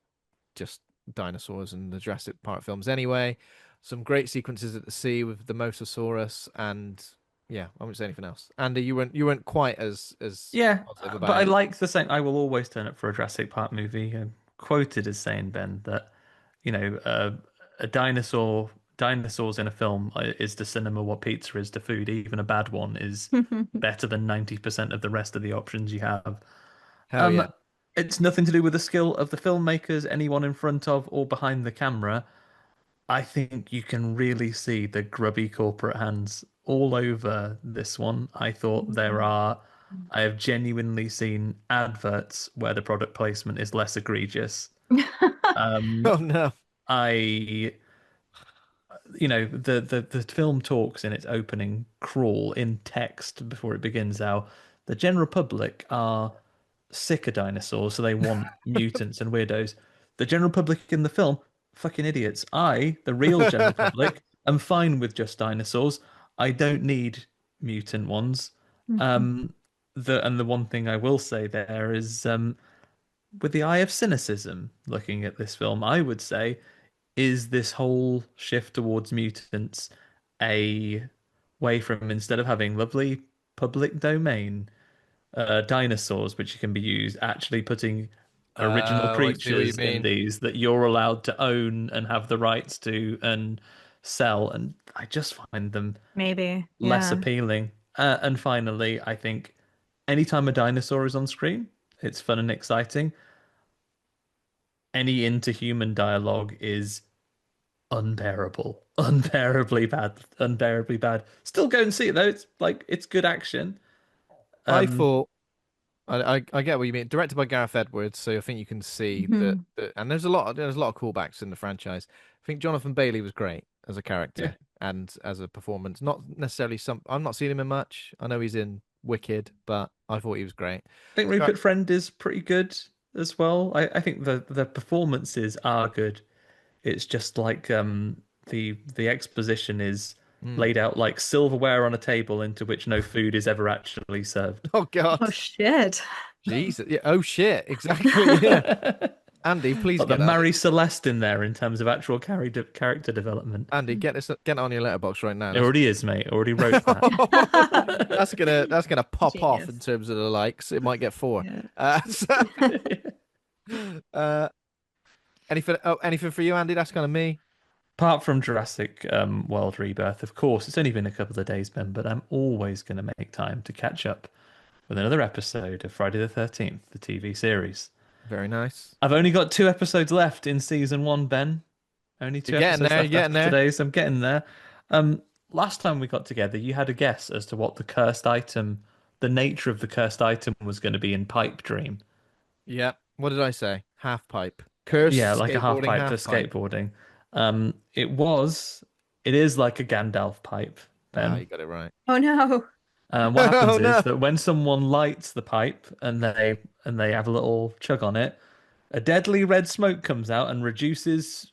just dinosaurs and the Jurassic Park films anyway. Some great sequences at the sea with the Mosasaurus and yeah, I won't say anything else. Andy, you weren't quite as Yeah, positive but about I it. like the saying, I will always turn up for a Jurassic Park movie. Quoted as saying, Ben, that, you know, a dinosaurs in a film is to cinema what pizza is to food. Even a bad one is better than 90% of the rest of the options you have. Hell Um, yeah. it's nothing to do with the skill of the filmmakers, anyone in front of or behind the camera. I think you can really see the grubby corporate hands all over this one. I have genuinely seen adverts where the product placement is less egregious. Um, Oh no. I, the film talks in its opening crawl in text before it begins how the general public are sick of dinosaurs, so they want mutants and weirdos. The general public in the film, fucking idiots. The real general public, am fine with just dinosaurs. I don't need mutant ones. Um, the one thing I will say there is, with the eye of cynicism, looking at this film, I would say, is this whole shift towards mutants a way from instead of having lovely public domain dinosaurs, which can be used, actually putting original Oh, I see what you creatures in mean. these that you're allowed to own and have the rights to and sell. And I just find them Maybe. less Yeah. appealing. And finally, I think anytime a dinosaur is on screen, it's fun and exciting. Any interhuman dialogue is unbearable, unbearably bad, unbearably bad. Still go and see it though. It's like it's good action. I Um, thought I get what you mean. Directed by Gareth Edwards, so I think you can see Mhm. and there's a lot of callbacks in the franchise. I think Jonathan Bailey was great as a yeah, character and as a performance. Not necessarily I'm not seeing him in much. I know he's in Wicked, but I thought he was great. I think Gar- Rupert Friend is pretty good as well. I think the performances are good. It's just like the exposition is Hmm. laid out like silverware on a table into which no food is ever actually served. Oh God, Oh shit. Jesus! Yeah. Oh shit! Exactly. Yeah. Andy, please Like the get that. Mary Celeste in there in terms of actual character development. Andy, get it on your letterbox right now. It already is, mate. I already wrote that. That's gonna pop off in Genius. terms of the likes. It might get four. Yeah. Uh, anything for you, Andy? That's kind of me. Apart from Jurassic World Rebirth, of course, it's only been a couple of days, Ben, but I'm always going to make time to catch up with another episode of Friday the 13th, the TV series. Very nice. I've only got 2 episodes left in season 1, Ben. Only two You're getting episodes there. You're left getting after there. today, so I'm getting there. Last time we got together, you had a guess as to what the nature of the cursed item was going to be in Pipe Dream. Yeah. What did I say? Half pipe. Cursed Yeah, like a half skateboarding pipe for half pipe. skateboarding. It was, it is like a Gandalf pipe, Ah, Ben. you got it right. Oh no. What Oh happens is no. that when someone lights the pipe and they have a little chug on it, a deadly red smoke comes out and reduces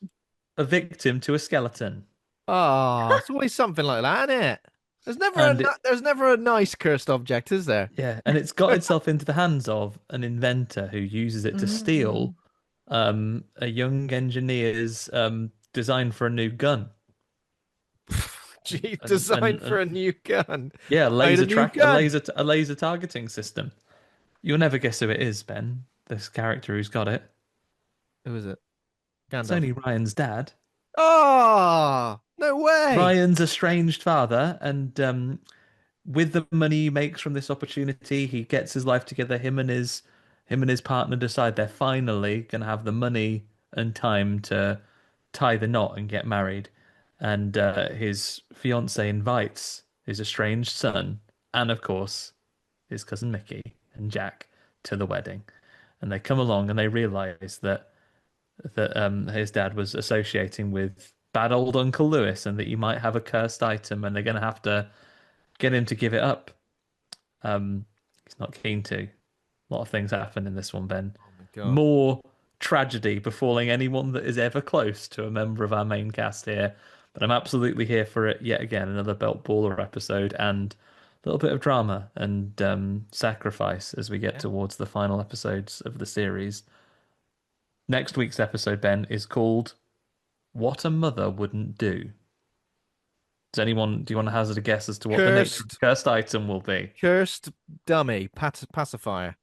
a victim to a skeleton. Ah, it's always something like that, isn't it? And it, There's never a nice cursed object, is there? yeah, and it's got itself into the hands of an inventor who uses it to Mm. steal a young engineer's design for a new gun. Gee, And, and, designed for and a new gun. yeah, Made a new gun. a laser targeting system. You'll never guess who it is, Ben. This character who's got it. Who is it? It's Gandalf. only Ryan's dad. Oh, no way. Ryan's estranged father, and with the money he makes from this opportunity, he gets his life together. Him and his partner decide they're finally gonna have the money and time to tie the knot and get married. And his fiance invites his estranged son and, of course, his cousin Mickey and Jack to the wedding. And they come along and they realize that his dad was associating with bad old Uncle Lewis and that he might have a cursed item, and they're going to have to get him to give it up. He's not keen to. A lot of things happen in this one, Ben. Oh my God. More tragedy befalling anyone that is ever close to a member of our main cast here. But I'm absolutely here for it yet again. Another belt baller episode and a little bit of drama and sacrifice as we get Yeah. towards the final episodes of the series. Next week's episode, Ben, is called What a Mother Wouldn't Do. Do you want to hazard a guess as to what the nature of the Cursed, cursed item will be? cursed dummy pacifier.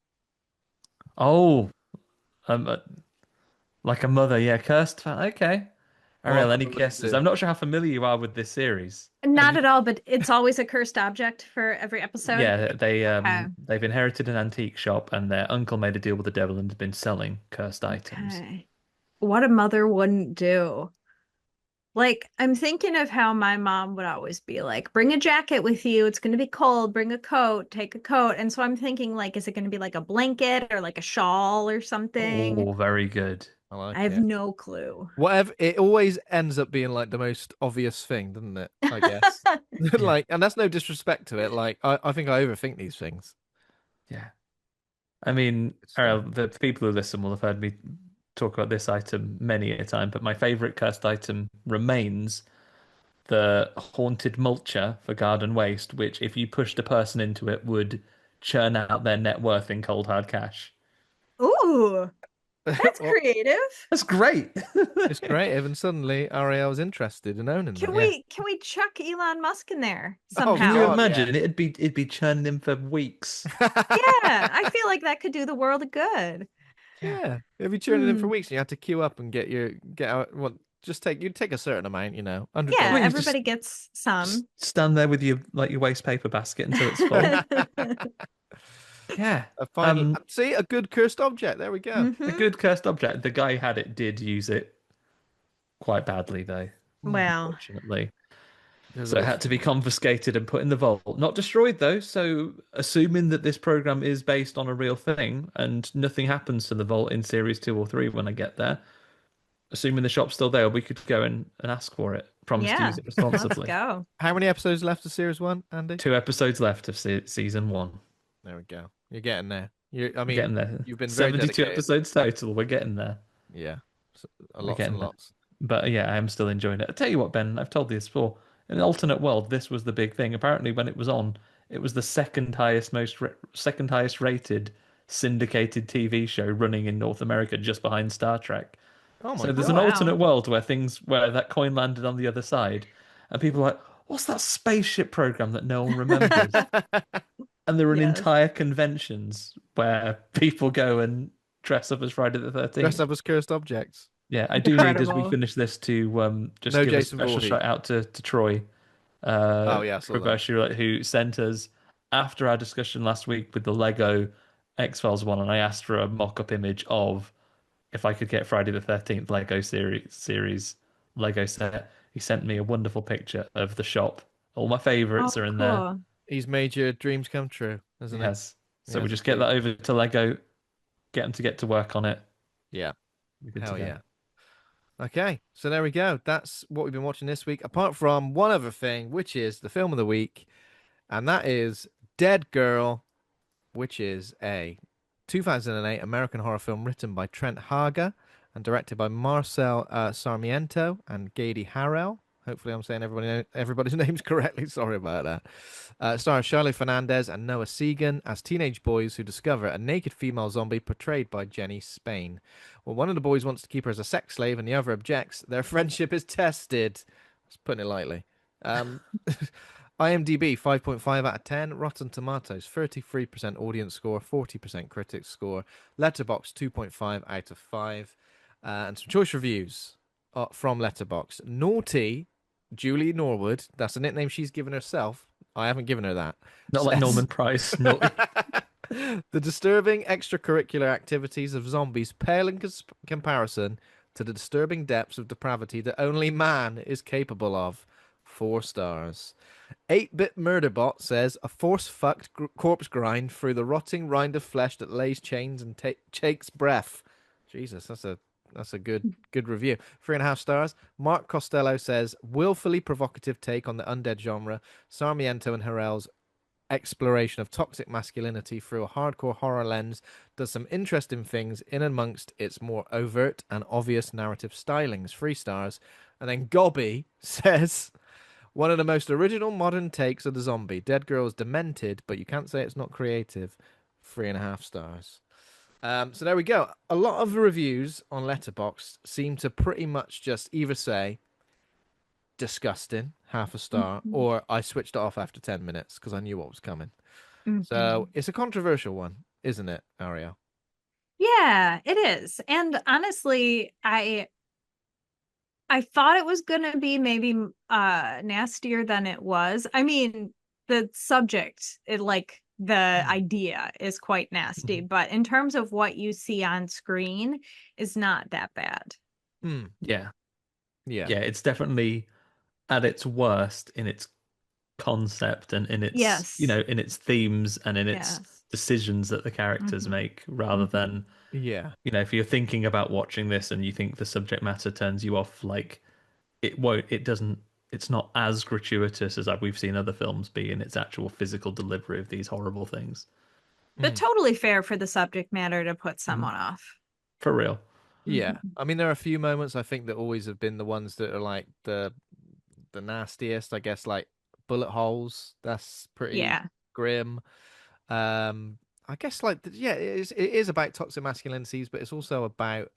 Oh, um, uh, like a mother, yeah, cursed. Okay. What a Ariel, any mother wouldn't guesses? do. I'm not sure how familiar you are with this series. Have Not you? at all, but it's always a cursed object for every episode. Yeah, Okay. they've inherited an antique shop, and their uncle made a deal with the devil and has been selling cursed items. Okay. What a mother wouldn't do. Like, I'm thinking of how my mom would always be like, bring a jacket with you. It's going to be cold. Bring a coat. Take a coat. And so I'm thinking, like, is it going to be like a blanket or like a shawl or something? Oh, very good. I like I have it. no clue. Whatever, it always ends up being like the most obvious thing, doesn't it? I guess. Yeah, Like, and that's no disrespect to it. Like, I think I overthink these things. yeah. I mean, Good stuff. Ariel, the people who listen will have heard me talk about this item many a time, but my favorite cursed item remains the haunted mulcher for garden waste, which, if you pushed a person into it, would churn out their net worth in cold hard cash. Ooh, that's Well, creative. That's great. it's creative, and suddenly Ariel's interested in owning Can them. Yeah. we chuck Elon Musk in there Oh, Can you somehow? God, imagine? yeah. It'd be churning him for weeks. Yeah, I feel like that could do the world a good. Yeah. Yeah, if you turn it in for Hmm. weeks, and you had to queue up and get out. Well, you'd take a certain amount, $100. Yeah, Well, you just everybody gets some. stand there with your waste paper basket until it's full. Yeah. A final, Um, see, a good cursed object. There we go. a Mhm. good cursed object. The guy who had it did use it quite badly, though, Well, unfortunately. There's a So it bit had to be confiscated and put in the vault. Not destroyed, though. So, assuming that this program is based on a real thing and nothing happens to the vault in series 2 or 3 when I get there, assuming the shop's still there, we could go and ask for it. Promise to yeah, use it let's responsibly. go. How many episodes left of series one, Andy? 2 episodes left of season 1. There we go. You're getting there. I We're mean, getting there. you've been very 72 dedicated. episodes total. We're getting there. Yeah, We're lots getting and there. lots. But yeah, I am still enjoying it. I tell you what, Ben, I've told you this before. In an alternate world, this was the big thing. Apparently, when it was on, it was the second highest rated syndicated TV show running in North America, just behind Star Trek. Oh my So there's Oh an God. alternate wow. world where that coin landed on the other side, and people are like, "What's that spaceship program that no one remembers?" And there are Yes. entire conventions where people go and dress up as Friday the Dress 13th. up as cursed objects. Yeah, I do need, as we Incredible. finish this, to just No give a Jason special Voorhees. shout out to Troy, Oh yeah, I saw that. who sent us, after our discussion last week with the Lego X-Files one, and I asked for a mock-up image of if I could get Friday the 13th Lego series Lego set. He sent me a wonderful picture of the shop. All my Oh, favorites are in there. cool. He's made your dreams come true, hasn't he? Yes. So we Yes, just get indeed. that over to Lego get them to get to work on it. Yeah. We're good to Hell go. yeah. Okay, so there we go. That's what we've been watching this week, apart from one other thing, which is the film of the week, and that is Deadgirl, which is a 2008 American horror film written by Trent Haaga and directed by Marcel Sarmiento and Gadi Harel. Hopefully, I'm saying everybody's names correctly. Sorry about that. Stars Shiloh Fernandez and Noah Segan as teenage boys who discover a naked female zombie portrayed by Jenny Spain. When one of the boys wants to keep her as a sex slave and the other objects, their friendship is tested. Just putting it lightly. IMDb 5.5 out of 10, Rotten Tomatoes 33% audience score, 40% critic score, Letterboxd 2.5 out of 5, and some choice reviews from Letterboxd. Naughty Julie Norwood, that's a nickname she's given herself. I haven't given her that. Not like Norman Price. Not... The disturbing extracurricular activities of zombies pale in comparison to the disturbing depths of depravity that only man is capable of. 4 stars. 8-Bit Murderbot says a force-fucked corpse grind through the rotting rind of flesh that lays chains and takes breath. Jesus, that's a good review. 3.5 stars. Mark Costello says willfully provocative take on the undead genre. Sarmiento and Harel's exploration of toxic masculinity through a hardcore horror lens does some interesting things in amongst its more overt and obvious narrative stylings. 3 stars. And then Gobby says one of the most original modern takes of the zombie. Deadgirl is demented, but you can't say it's not creative. 3.5 stars. So there we go. A lot of the reviews on Letterboxd seem to pretty much just either say disgusting, 0.5 star, or I switched it off after 10 minutes because I knew what was coming. So it's a controversial one, isn't it, Ariel? Yeah, it is. And honestly, I thought it was gonna be maybe nastier than it was. I mean, the subject, the idea is quite nasty, but in terms of what you see on screen is not that bad. Yeah. Yeah. Yeah, it's definitely at its worst in its concept and in its in its themes and in its decisions that the characters make, rather than if you're thinking about watching this and you think the subject matter turns you off, like it's not as gratuitous as we've seen other films be in its actual physical delivery of these horrible things. But totally fair for the subject matter to put someone off. For real. Yeah. I mean, there are a few moments I think that always have been the ones that are like the nastiest, I guess, like bullet holes. That's pretty grim. I guess it is about toxic masculinities, but it's also about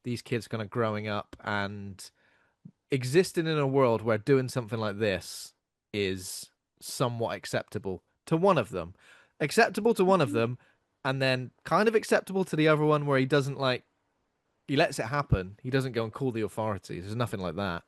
these kids kind of growing up and existing in a world where doing something like this is somewhat acceptable to one of them. Acceptable to one of them, and then kind of acceptable to the other one where he doesn't he lets it happen. He doesn't go and call the authorities. There's nothing like that.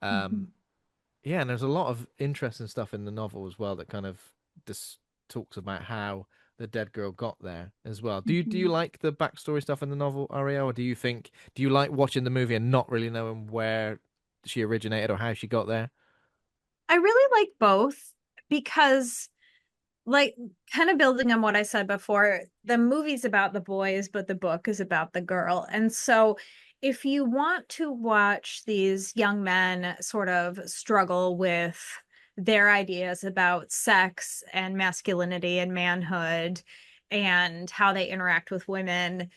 Yeah, and there's a lot of interesting stuff in the novel as well that kind of just talks about how the dead girl got there as well. Do you like the backstory stuff in the novel, Ariel, or do you like watching the movie and not really knowing where she originated or how she got there? I really like both because, kind of building on what I said before, the movie's about the boys, but the book is about the girl. And so if you want to watch these young men sort of struggle with their ideas about sex and masculinity and manhood and how they interact with women,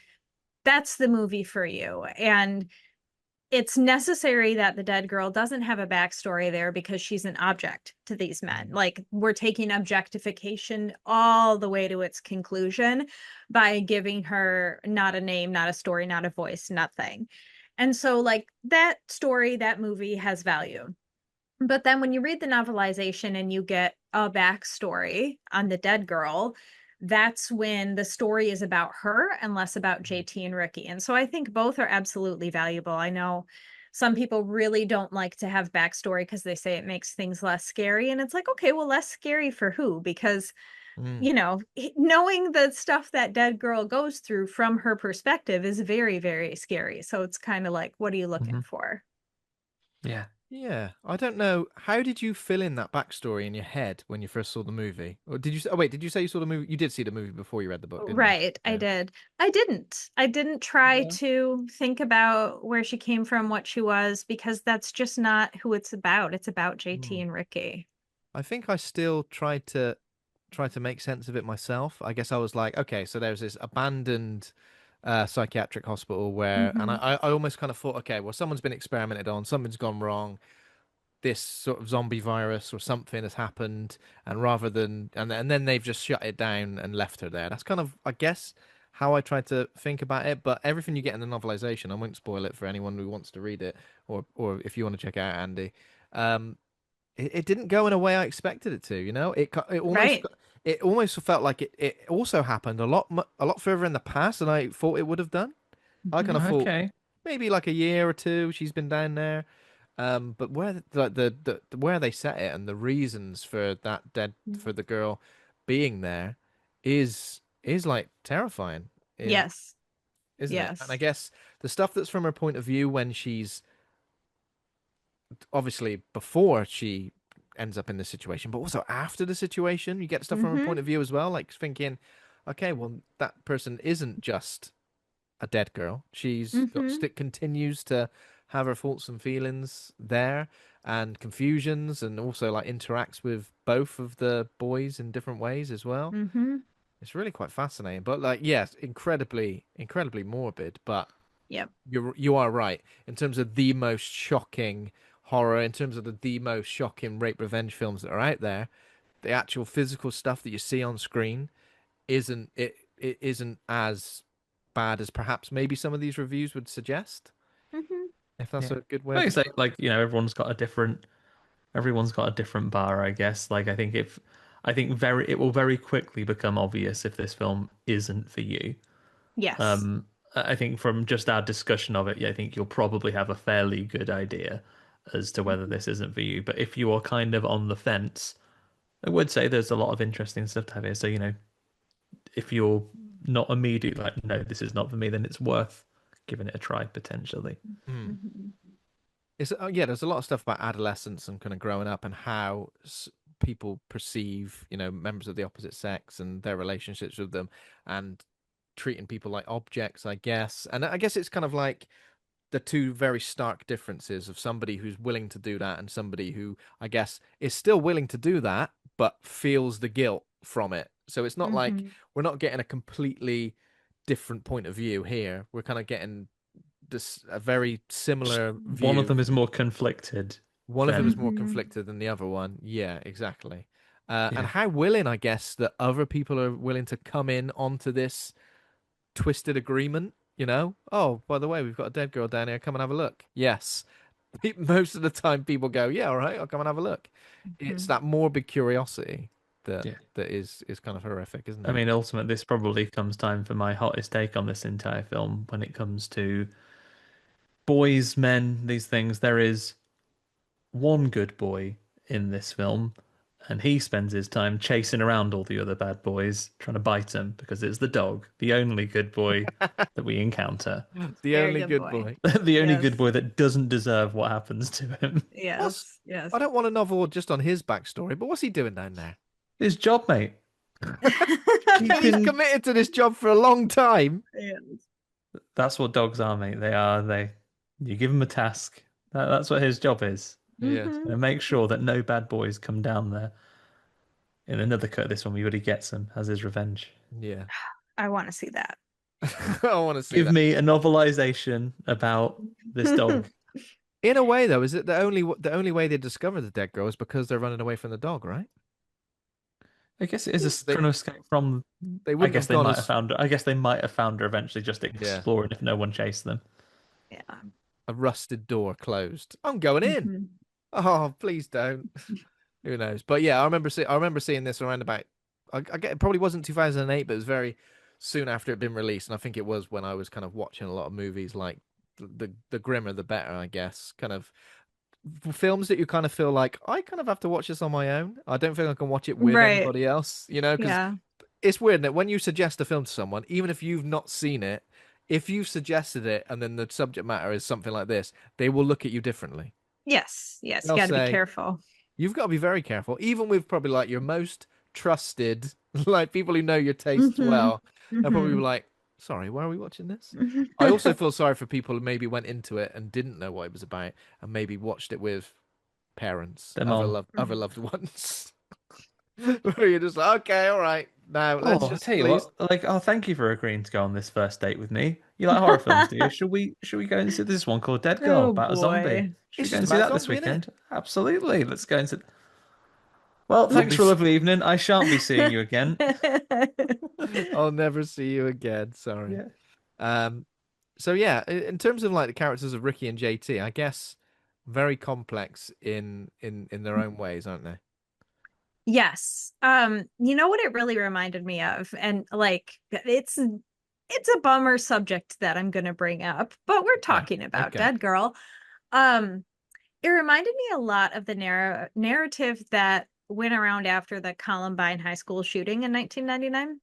that's the movie for you. And it's necessary that the dead girl doesn't have a backstory there because she's an object to these men. We're taking objectification all the way to its conclusion by giving her not a name, not a story, not a voice, nothing. And so that story, that movie has value. But then when you read the novelization and you get a backstory on the dead girl, that's when the story is about her and less about JT and Ricky. And so I think both are absolutely valuable. I know some people really don't like to have backstory because they say it makes things less scary. And it's like, okay, well, less scary for who? Because, knowing the stuff that dead girl goes through from her perspective is very, very scary. So it's kind of like, what are you looking for? Yeah. Yeah, I don't know. How did you fill in that backstory in your head when you first saw the movie? Or did you? Oh wait, did you say you saw the movie? You did see the movie before you read the book, didn't you? Right, I Yeah. did. I didn't. I didn't try Yeah. to think about where she came from, what she was, because that's just not who it's about. It's about JT Hmm. and Ricky. I think I still tried to make sense of it myself. I guess I was like, okay, so there's this abandoned psychiatric hospital where, and Hmm. I almost kind of thought, okay, well, someone's been experimented on, something's gone wrong, this sort of zombie virus or something has happened, and rather than and then they've just shut it down and left her there. That's kind of, I guess, how I tried to think about it. But everything you get in the novelization, I won't spoil it for anyone who wants to read it, or if you want to check it out, Andy. Um, it didn't go in a way I expected it to. Right. It almost felt like it also happened a lot further in the past than I thought it would have done. I kind Hmm. of thought Okay. maybe like a year or two she's been down there. But where where they set it and the reasons for that dead for the girl being there is like terrifying, in Yes. isn't it? And I Yes. guess the stuff that's from her point of view when she's obviously before she ends up in this situation, but also after the situation, you get stuff from her Hmm. point of view as well, like thinking, okay, well that person isn't just a dead girl. She's got Hmm. stick continues to have her thoughts and feelings there and confusions and also like interacts with both of the boys in different ways as well. Hmm. It's really quite fascinating. But like yes, incredibly morbid, but Yep. you are right. In terms of the most shocking horror, in terms of the most shocking rape revenge films that are out there, the actual physical stuff that you see on screen it isn't as bad as perhaps maybe some of these reviews would suggest, Hmm. if that's Yeah. a good way Like of I say, describing like, everyone's got a different bar, I guess. Like I think it will very quickly become obvious if this film isn't for you. Yes. Um, I think from just our discussion of it, yeah, I think you'll probably have a fairly good idea as to whether this isn't for you. But if you are kind of on the fence, I would say there's a lot of interesting stuff to have here. So, if you're not immediately like, no, this is not for me, then it's worth giving it a try potentially. it. Hmm. It's yeah, there's a lot of stuff about adolescence and kind of growing up and how people perceive, members of the opposite sex and their relationships with them and treating people like objects, I guess. And I guess it's kind of like the two very stark differences of somebody who's willing to do that and somebody who, I guess, is still willing to do that, but feels the guilt from it. So it's not like Hmm. we're not getting a completely different point of view here. We're kind of getting this a very Just similar one of view. them is more conflicted One of them is than, more Hmm. conflicted than the other one. Yeah, exactly. And yeah. how willing, I guess, that other people are willing to come in onto this twisted agreement, Oh, by the way, we've got a dead girl down here. Come and have a look. Yes. Most of the time people go, yeah, all right, I'll come and have a look. It's Hmm. that morbid curiosity that Yeah. that is kind of horrific, isn't I it? mean, ultimately, this probably comes time for my hottest take on this entire film when it comes to boys, men, these things. There is one good boy in this film, and he spends his time chasing around all the other bad boys, trying to bite them because it's the dog, the only good boy that we encounter, The Very only good good boy. boy. the only good Yes. boy that doesn't deserve what happens to him. What's Yes. Yes. I don't want a novel just on his backstory, but what's he doing down there? His job, mate, He's keeping. committed to this job for a long time. Yes. That's what dogs are, mate. They are. You give him a task. That's what his job is. Yeah. Hmm. And make sure that no bad boys come down there. In another cut, this one, he gets him as his revenge. Yeah. I want to see that. I want to see Give that. me a novelization about this dog. In a way, though, is it the only way they discover the dead girl is because they're running away from the dog, right? I guess it is They trying to escape from. they I wouldn't guess have they gone might have as found her. I guess they might have found her eventually, just yeah, exploring if no one chased them. Yeah. a rusted door closed. I'm going in. Hmm. Oh, please don't. Who knows? But yeah, I remember seeing this around about. I get it probably wasn't 2008, but it was very soon after it'd been released, and I think it was when I was kind of watching a lot of movies like the grimmer the better, I guess. Kind of films that you kind of feel like I kind of have to watch this on my own. I don't think I can watch it with Right. anybody else, because Yeah. it's weird that when you suggest a film to someone, even if you've not seen it, if you've suggested it and then the subject matter is something like this, they will look at you differently. Yes, yes, you They'll got to be say, careful. you've got to be very careful, even with probably like your most trusted, like people who know your tastes Mm-hmm. well. They'll probably be Mm-hmm. like, sorry, why are we watching this? I also feel sorry for people who maybe went into it and didn't know what it was about and maybe watched it with parents, Their mom. other loved ones. Where you're just like, okay, all right, now let's Oh, I just tell you please. what, like, oh, thank you for agreeing to go on this first date with me. You like horror films, do you? Should we go and see this one called Dead Girl Oh about a zombie? boy. Should we It's go just and see about that this zombie, innit? weekend? Absolutely. Let's go and see. Well, thanks for a Zombies. lovely evening. I shan't be seeing you again. I'll never see you again. Sorry. Yeah. Um, so yeah, in terms of like the characters of Ricky and JT, I guess very complex in their own ways, aren't they? Yes. You know what it really reminded me of? And like it's a bummer subject that I'm gonna bring up, but we're Okay. talking about Okay. Dead Girl. Um, it reminded me a lot of the narrative that went around after the Columbine High School shooting in 1999.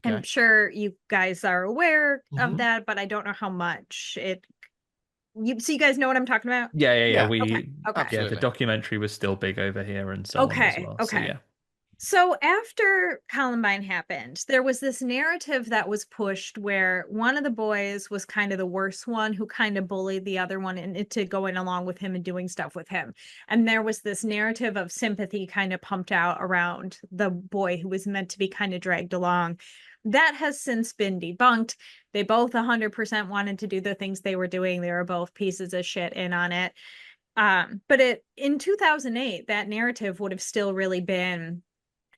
I'm Okay. sure you guys are aware of Hmm. that, but I don't know how much it you guys know what I'm talking about? Yeah. Yeah, Okay. We, Okay. yeah, the absolutely. documentary was still big over here and so on as Okay. well. So Okay. yeah. So after Columbine happened, there was this narrative that was pushed where one of the boys was kind of the worst one who kind of bullied the other one into going along with him and doing stuff with him. And there was this narrative of sympathy kind of pumped out around the boy who was meant to be kind of dragged along. That has since been debunked. They both 100% wanted to do the things they were doing. They were both pieces of shit in on it. But in 2008, that narrative would have still really been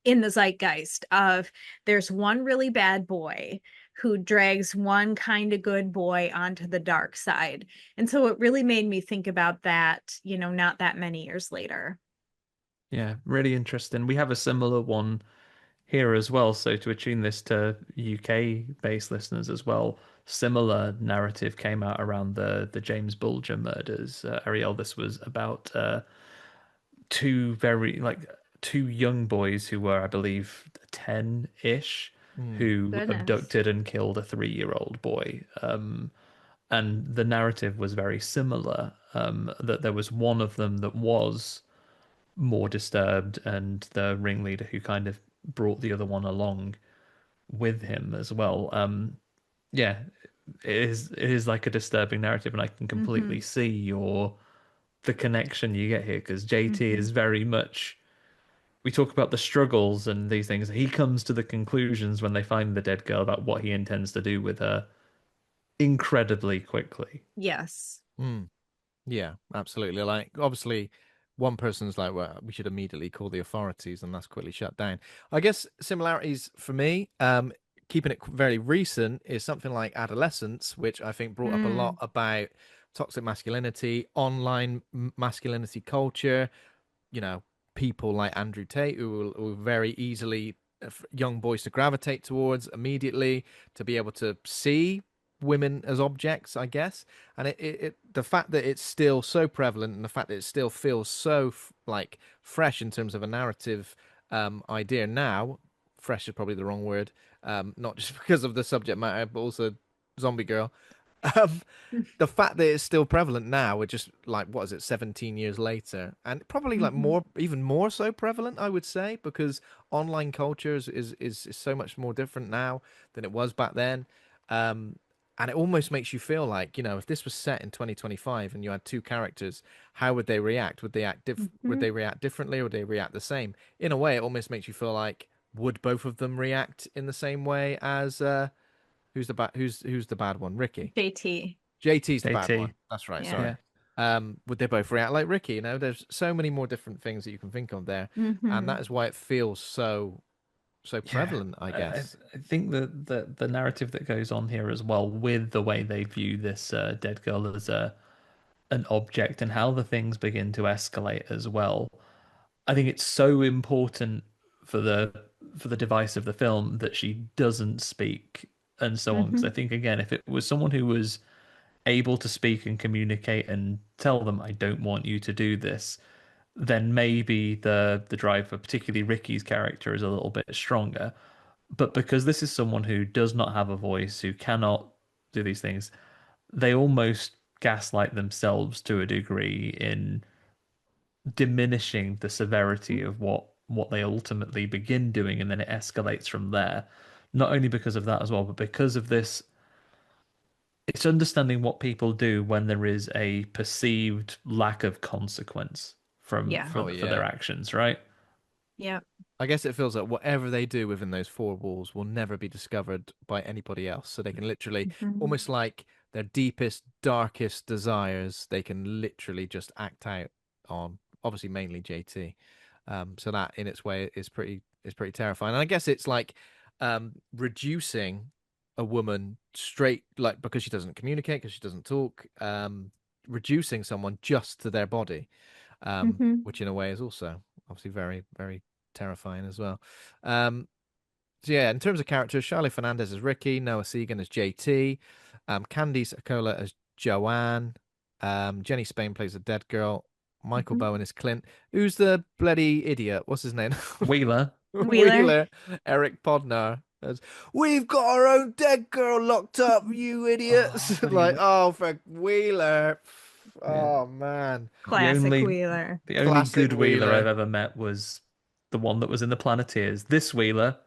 in the zeitgeist of there's one really bad boy who drags one kind of good boy onto the dark side. And so it really made me think about that, not that many years later. Yeah, really interesting. We have a similar one here as well. So to attune this to UK-based listeners as well, similar narrative came out around the James Bulger murders. Ariel, this was about two very like two young boys who were, I believe, 10-ish, Mm. who Goodness. abducted and killed a 3-year-old boy. And the narrative was very similar. That there was one of them that was more disturbed, and the ringleader who kind of brought the other one along with him as well. Yeah, it is like a disturbing narrative, and I can Mm-hmm. completely see the connection you get here because JT Mm-hmm. is very much. We talk about the struggles and these things. He comes to the conclusions when they find the dead girl about what he intends to do with her incredibly quickly. Yes. Mm. Yeah, absolutely. Like, obviously, one person's like, well, we should immediately call the authorities, and that's quickly shut down. I guess similarities for me, keeping it very recent, is something like Adolescence, which I think brought up a lot Mm. about toxic masculinity, online masculinity culture, people like Andrew Tate who very easily young boys to gravitate towards immediately to be able to see women as objects, I guess. And the fact that it's still so prevalent and the fact that it still feels so like fresh in terms of a narrative idea now, fresh is probably the wrong word, not just because of the subject matter, but also Zombie Girl. Um, the fact that it's still prevalent now, we're just like, what is it, 17 years later, and probably like Mm-hmm. more, even more so prevalent, I would say, because online culture is so much more different now than it was back then. Um, and it almost makes you feel like, if this was set in 2025 and you had two characters, how would they react? Would Mm-hmm. they react differently or would they react the same? In a way, it almost makes you feel like, would both of them react in the same way as who's the bad one? Ricky. JT. JT's the bad one. JT, That's right. Yeah. Sorry. yeah. Would they both react like Ricky? There's so many more different things that you can think of there, and Mm-hmm. that is why it feels so Yeah, prevalent, I I guess. I think that the narrative that goes on here as well with the way they view this dead girl as a an object and how the things begin to escalate as well. I think it's so important for the device of the film that she doesn't speak and so on. Because Mm-hmm. I think again, if it was someone who was able to speak and communicate and tell them, "I don't want you to do this," then maybe the drive for particularly Ricky's character is a little bit stronger. But because this is someone who does not have a voice, who cannot do these things, they almost gaslight themselves to a degree in diminishing the severity of what they ultimately begin doing, and then it escalates from there. Not only because of that as well, but because of this, it's understanding what people do when there is a perceived lack of consequence from Yeah. Oh for their yeah. actions, right? Yeah. I guess it feels like whatever they do within those four walls will never be discovered by anybody else. So they can literally, Mhm. almost like their deepest, darkest desires, they can literally just act out on. Obviously, mainly JT. So that, in its way, is pretty terrifying. And I guess it's like reducing a woman straight, like because she doesn't communicate, because she doesn't talk, reducing someone just to their body, Mhm. which in a way is also obviously very, very terrifying as well. Um, so yeah, in terms of characters, Charlie Fernandez as Ricky, Noah Segan as JT, Candice Acola as Joanne, Jenny Spain plays the dead girl, Michael Mhm. Bowen is Clint. Who's the bloody idiot? What's his name? Wheeler. Wheeler. Wheeler. Eric Podnar. As, We've got our own dead girl locked up, you Oh, idiots. but Like, oh, for Wheeler. yeah, Oh, man. the Classic only Wheeler. the only Classic good Wheeler I've Wheeler. ever met was the one that was in the Planeteers. This Wheeler,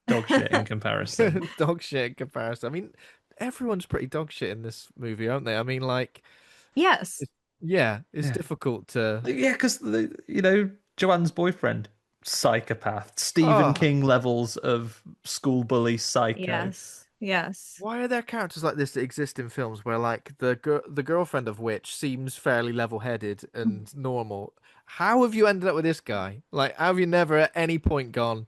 dog shit in comparison. Dog shit in comparison. I mean, everyone's pretty dog shit in this movie, aren't they? I mean, like, Yes. it's, yeah, it's Yeah. difficult to. Yeah, because Joanne's boyfriend, psychopath, Stephen Oh, King levels of school bully psycho. Yes. Yes. why are there characters like this that exist in films where, like, the girlfriend of which seems fairly level-headed and normal? How have you ended up with this guy? Like, how have you never at any point gone,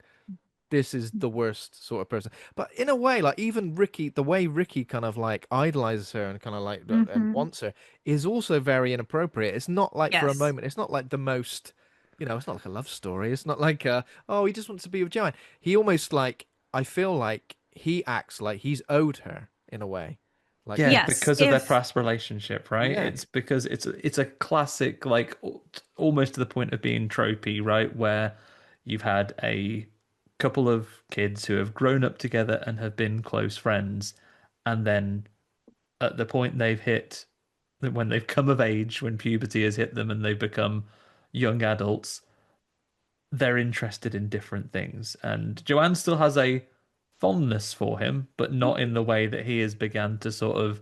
this is the worst sort of person? But in a way, like even Ricky, the way Ricky kind of like idolizes her and kind of like and Hmm. wants her is also very inappropriate. It's not like for a Yes. moment, it's not like the most, it's not like a love story. It's not like oh, he just wants to be with Joanne. He almost like, I feel like he acts like he's owed her in a way. Like Yeah, he, Yes. because of their If past relationship, right? yeah, It's because it's a classic, like almost to the point of being tropey, right? Where you've had a couple of kids who have grown up together and have been close friends, and then at the point they've hit, when they've come of age, when puberty has hit them and they've become young adults, they're interested in different things. And Joanne still has a fondness for him, but not in the way that he has began to sort of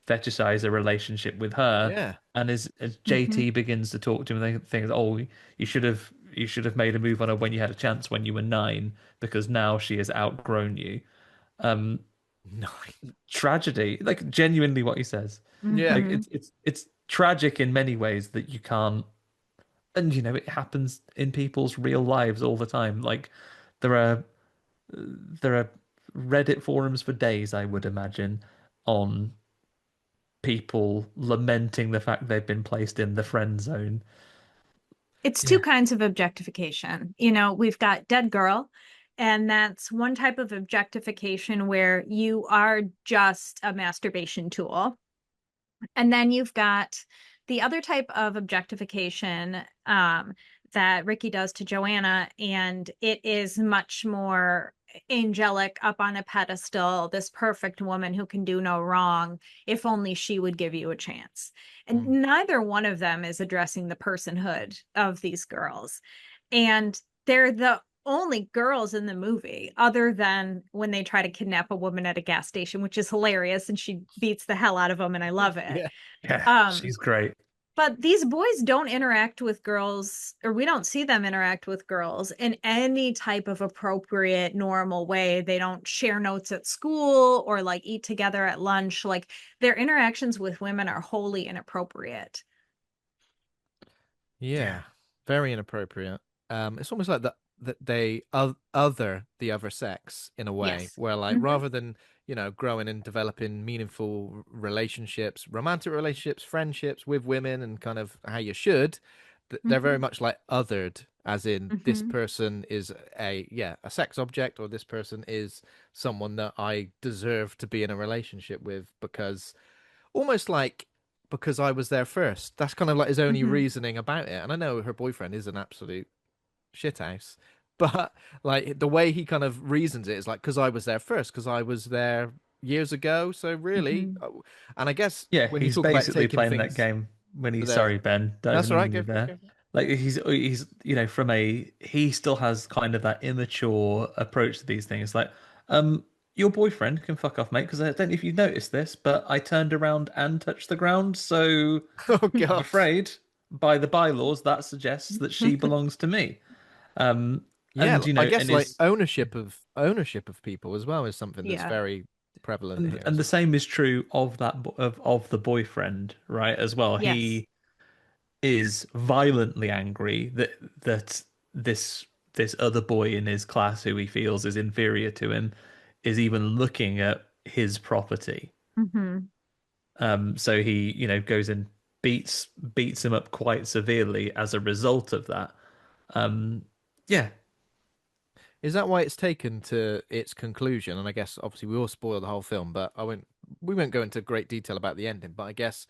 fetishize a relationship with her. yeah, And as Mhm. JT begins to talk to him, they think, "Oh, you should have made a move on her when you had a chance when you were 9, because now she has outgrown you." Um, no, Tragedy, like genuinely what he says. yeah, Like Hmm. it's tragic in many ways that you can't, and it happens in people's real lives all the time. Like there are there are Reddit forums for days, I would imagine, on people lamenting the fact they've been placed in the friend zone. It's two Yeah. kinds of objectification. We've got dead girl, and that's one type of objectification where you are just a masturbation tool. And then you've got the other type of objectification that Ricky does to Joanna, and it is much more angelic, up on a pedestal, this perfect woman who can do no wrong, if only she would give you a chance. And Mm. neither one of them is addressing the personhood of these girls. And they're the only girls in the movie, other than when they try to kidnap a woman at a gas station, which is hilarious, and she beats the hell out of them, and I love it. yeah, Yeah, Um, she's great. but these boys don't interact with girls, or we don't see them interact with girls in any type of appropriate, normal way. They don't share notes at school or like eat together at lunch. Like their interactions with women are wholly inappropriate. Yeah. yeah, very inappropriate. It's almost like that they other the other sex in a way, Yes. where like Hmm. rather than growing and developing meaningful relationships, romantic relationships, friendships with women, and kind of how you should, they're very Hmm. much like othered, as in this Hmm. person is a sex object, or this person is someone that I deserve to be in a relationship with because almost like because I was there first. That's kind of like his only Hmm. reasoning about it. And I know her boyfriend is an absolute shithouse, but like the way he kind of reasons it is like, because I was there first, because I was there years ago. So really, Hmm. and I guess Yeah, when you he's talk about basically taking playing that things game when to he's their, sorry, Ben, don't that's all right. even Go you for it. there. Go for it. Like he's from he still has kind of that immature approach to these things. Like, your boyfriend can fuck off, mate, because I don't know if you noticed this, but I turned around and touched the ground, so Oh I'm God. afraid by the bylaws that suggests that she belongs to me. Um, Yeah, and I guess and like is ownership of people as well is something that's Yeah. very prevalent and here and as the well. same is true of of the boyfriend, right? As well, Yes. he is violently angry that this this other boy in his class who he feels is inferior to him is even looking at his property. Hmm. So he, goes and beats him up quite severely as a result of that. Um, yeah, Is that why it's taken to its conclusion? And I guess obviously we all spoil the whole film, but we won't go into great detail about the ending. But I guess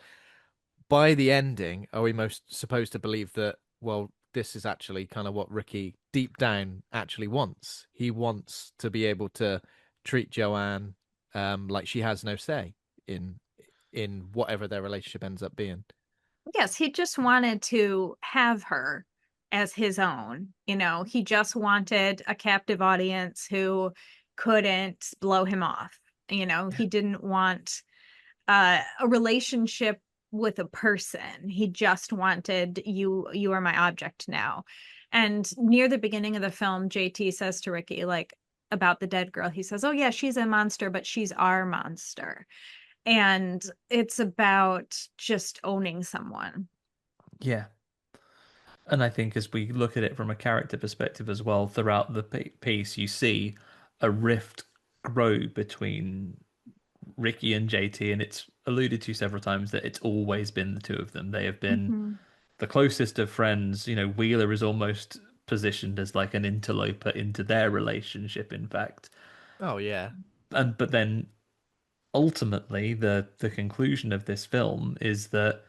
by the ending, are we most supposed to believe that, well, this is actually kind of what Ricky deep down actually wants? He wants to be able to treat Joanne like she has no say in whatever their relationship ends up being. Yes, he just wanted to have her as his own. He just wanted a captive audience who couldn't blow him off. He didn't want a relationship with a person. He just wanted you are my object now. And near the beginning of the film, JT says to Ricky, like, about the dead girl, he says, "Oh yeah, she's a monster, but she's our monster." And it's about just owning someone. yeah. And I think as we look at it from a character perspective as well, throughout the piece, you see a rift grow between Ricky and JT, and it's alluded to several times that it's always been the two of them. They have been Mhm. the closest of friends. Wheeler is almost positioned as like an interloper into their relationship, in fact. Oh yeah. But then ultimately the conclusion of this film is that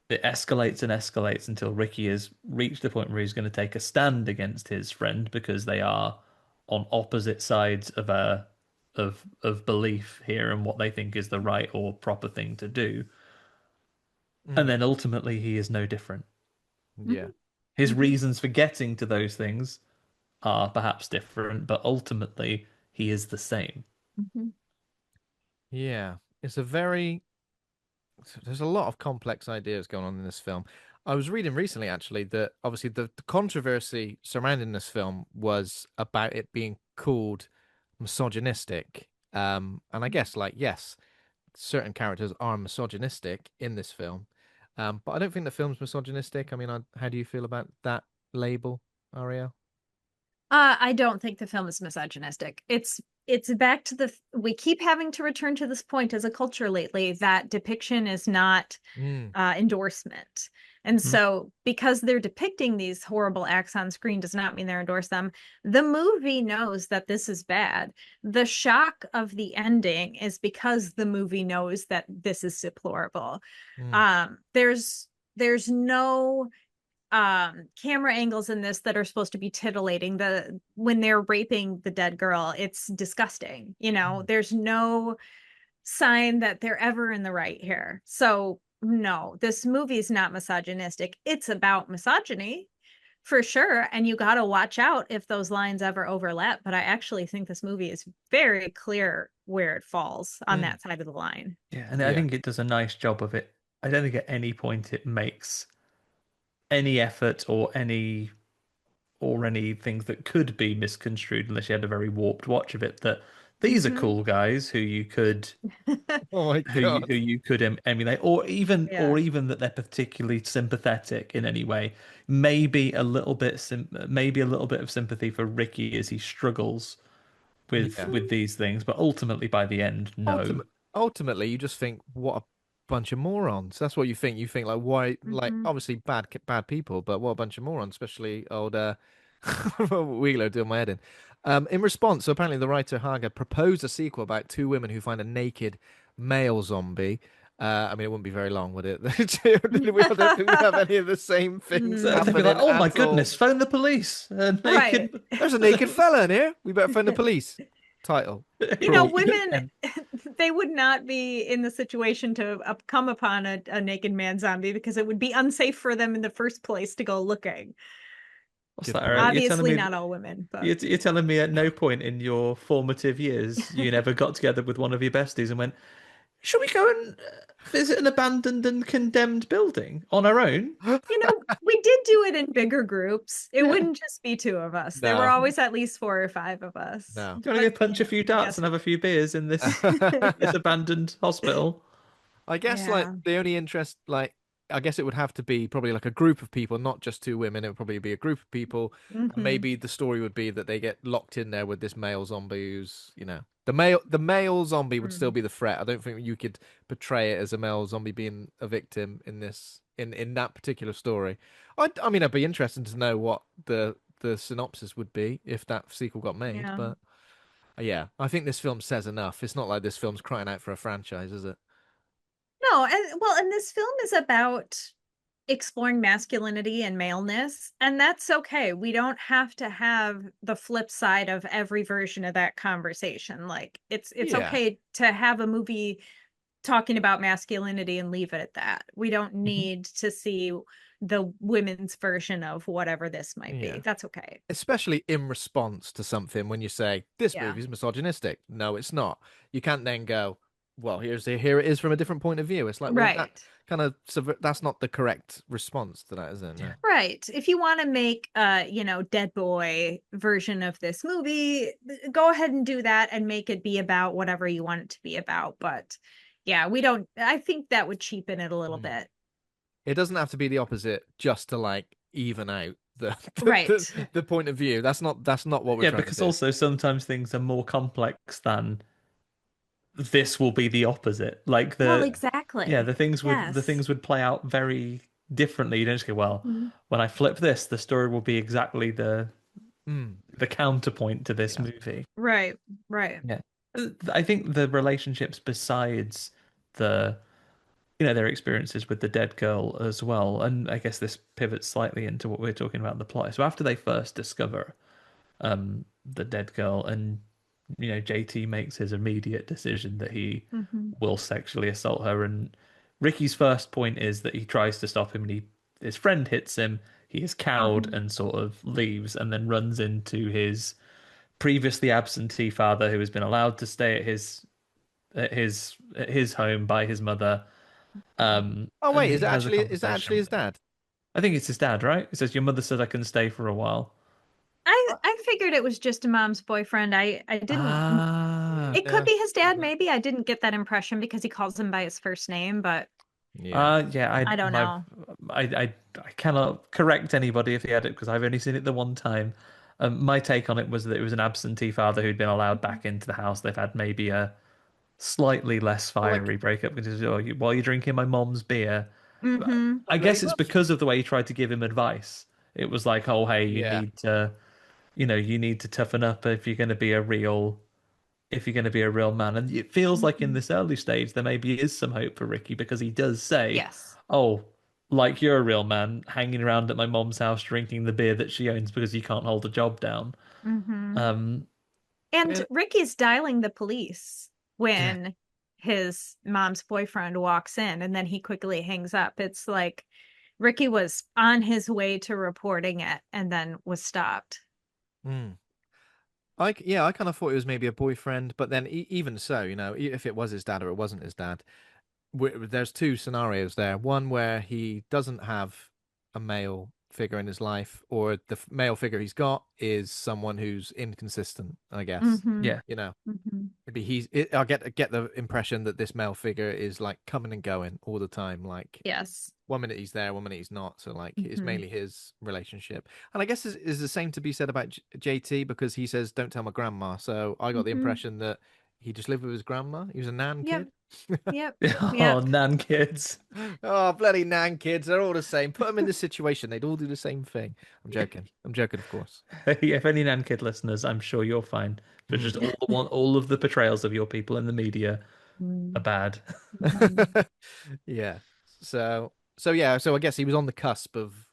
it escalates and escalates until Ricky has reached the point where he's going to take a stand against his friend because they are on opposite sides of a of belief here and what they think is the right or proper thing to do. And Mm, then ultimately he is no different. yeah. Mhm. His Mhm. reasons for getting to those things are perhaps different, but ultimately he is the same. Mhm. Yeah. It's a very there's a lot of complex ideas going on in this film. I was reading recently actually that obviously the controversy surrounding this film was about it being called misogynistic. And I guess like yes, certain characters are misogynistic in this film. But I don't think the film's misogynistic. I mean, how do you feel about that label, Ariel? I don't think the film is misogynistic. It's back to we keep having to return to this point as a culture lately that depiction is not Mm, endorsement. And Mhm. so because they're depicting these horrible acts on screen does not mean they're endorse them. The movie knows that this is bad. The shock of the ending is because the movie knows that this is deplorable. mm, There's no camera angles in this that are supposed to be titillating. The When they're raping the dead girl, it's disgusting. mm. There's no sign that they're ever in the right here. So no, this movie is not misogynistic. It's about misogyny for sure, and you got to watch out if those lines ever overlap, but I actually think this movie is very clear where it falls on Mm. that side of the line. Yeah, and I Yeah. think it does a nice job of it. I don't think at any point it makes any effort or any things that could be misconstrued unless you had a very warped watch of it that these are Mm-hmm. cool guys Oh my God. who you could emulate Yeah. or even that they're particularly sympathetic in any way. Maybe a little bit maybe a little bit of sympathy for Ricky as he struggles Yeah. with these things, but ultimately by the end, no. Ultimate, ultimately, you just think, what a bunch of morons. That's what you think. You think like, why? Like, Mm-hmm. obviously bad people, but what a bunch of morons, especially old Wheeler doing my head in. In response, so apparently the writer Haga proposed a sequel about two women who find a naked male zombie. I mean, it wouldn't be very long, would it? I don't think we have any of the same things So they'd be like, happening "Oh my at all. goodness, phone the police!" Right. Naked. There's a naked fella in here. We better phone the police. title. You know, Cruel. women, they would not be in the situation to come upon a naked man zombie because it would be unsafe for them in the first place to go looking. What's Good that, point. Ariel? Obviously, not all women, but You're telling me at no point in your formative years you never got together with one of your besties and went, "Shall we go and visit an abandoned and condemned building on our own?" you know, we did do it in bigger groups. It Yeah. wouldn't just be two of us. There were No. always at least 4 or 5 of us. No. Do you want to But, go punch a few darts yes. and have a few beers in this abandoned hospital? I guess like Yeah. the only interest, like I guess it would have to be probably like a group of people, not just 2 women. It would probably be a group of people, and Mhm. maybe the story would be that they get locked in there with this male zombie who's, the male zombie would still Mm. be the threat. I don't think you could portray it as a male zombie being a victim in this in that particular story. I mean, I'd be interested to know what the synopsis would be if that sequel got made, Yeah. but yeah, I think this film says enough. It's not like this film's crying out for a franchise, is it? No, and this film is about exploring masculinity and maleness, and that's okay. We don't have to have the flip side of every version of that conversation. Like it's Yeah. okay to have a movie talking about masculinity and leave it at that. We don't need to see the women's version of whatever this might Yeah. be. That's okay. Especially in response to something when you say this Yeah. movie's misogynistic. No, it's not. You can't then go, well, here it is from a different point of view. It's like, well, that Right. kind of that's not the correct response to that, is it? No. Right. If you want to make Dead Boy version of this movie, go ahead and do that and make it be about whatever you want it to be about. But yeah, we don't I think that would cheapen it a little bit. It doesn't have to be the opposite just to like even out Right. the point of view. That's not what we're Yeah, trying because to do. also sometimes things are more complex than this will be the opposite. Like Well, the exactly. yeah, the Yes. things would play out very differently. You don't just go, well, Mhm. when I flip this, the story will be exactly Mm. the counterpoint to this Yeah. movie. Right. Right. Yeah. I think the relationships besides the their experiences with the dead girl as well, and I guess this pivots slightly into what we're talking about in the plot. So after they first discover the dead girl, and JT makes his immediate decision that he Mhm. will sexually assault her, and Ricky's first point is that he tries to stop him, and his friend hits him. He is cowed Mhm. and sort of leaves, and then runs into his previously absentee father, who has been allowed to stay at his home by his mother. Oh And wait, he has a is that conversation actually his with him. dad? I think it's his dad, right? He says, "Your mother said I can stay for a while." I figured it was just a mom's boyfriend. I didn't Ah, It could Yeah. be his dad, maybe. I didn't get that impression because he calls him by his first name, but Yeah. yeah. I don't know. I cannot correct anybody if he had it because I've only seen it the one time. My take on it was that it was an absentee father who'd been allowed back into the house. They've had maybe a slightly less Well, like, fiery breakup because while you're drinking my mom's beer. Mm-hmm. I but he guess it's loves. because of the way he tried to give him advice. It was like, oh, hey, Yeah. you need to toughen up if you're going to be a real man. And it feels like in Mm-hmm. this early stage there maybe is some hope for Ricky because he does say, Yes. "Oh, like you're a real man, hanging around at my mom's house drinking the beer that she owns because you can't hold a job down." Mm-hmm. Um, And Ricky's dialing the police yeah, when his mom's boyfriend walks in and then he quickly hangs up. It's like Ricky was on his way to reporting it and then was stopped. Mm. I kind of thought it was maybe a boyfriend, but then even so, if it was his dad or it wasn't his dad, there's 2 scenarios there. One where he doesn't have a male figure in his life, or the male figure he's got is someone who's inconsistent, I guess. Mm-hmm. yeah, You know, Mm-hmm. maybe I get the impression that this male figure is like coming and going all the time. Like Yes. one minute he's there, one minute he's not. So like it's Mm-hmm. mainly his relationship. And I guess is the same to be said about JT because he says, "Don't tell my grandma." So I got the Mm-hmm. impression that he just lived with his grandma. He was a nan Yep. kid. Yep. oh, Yep. nan kids. Oh, bloody nan kids. They're all the same. Put them in this situation. They'd all do the same thing. I'm joking. I'm joking, of course. If any nan kid listeners, I'm sure you're fine. But just Mm. all of the portrayals of your people in the media are bad. Mm-hmm. Yeah. So I guess he was on the cusp of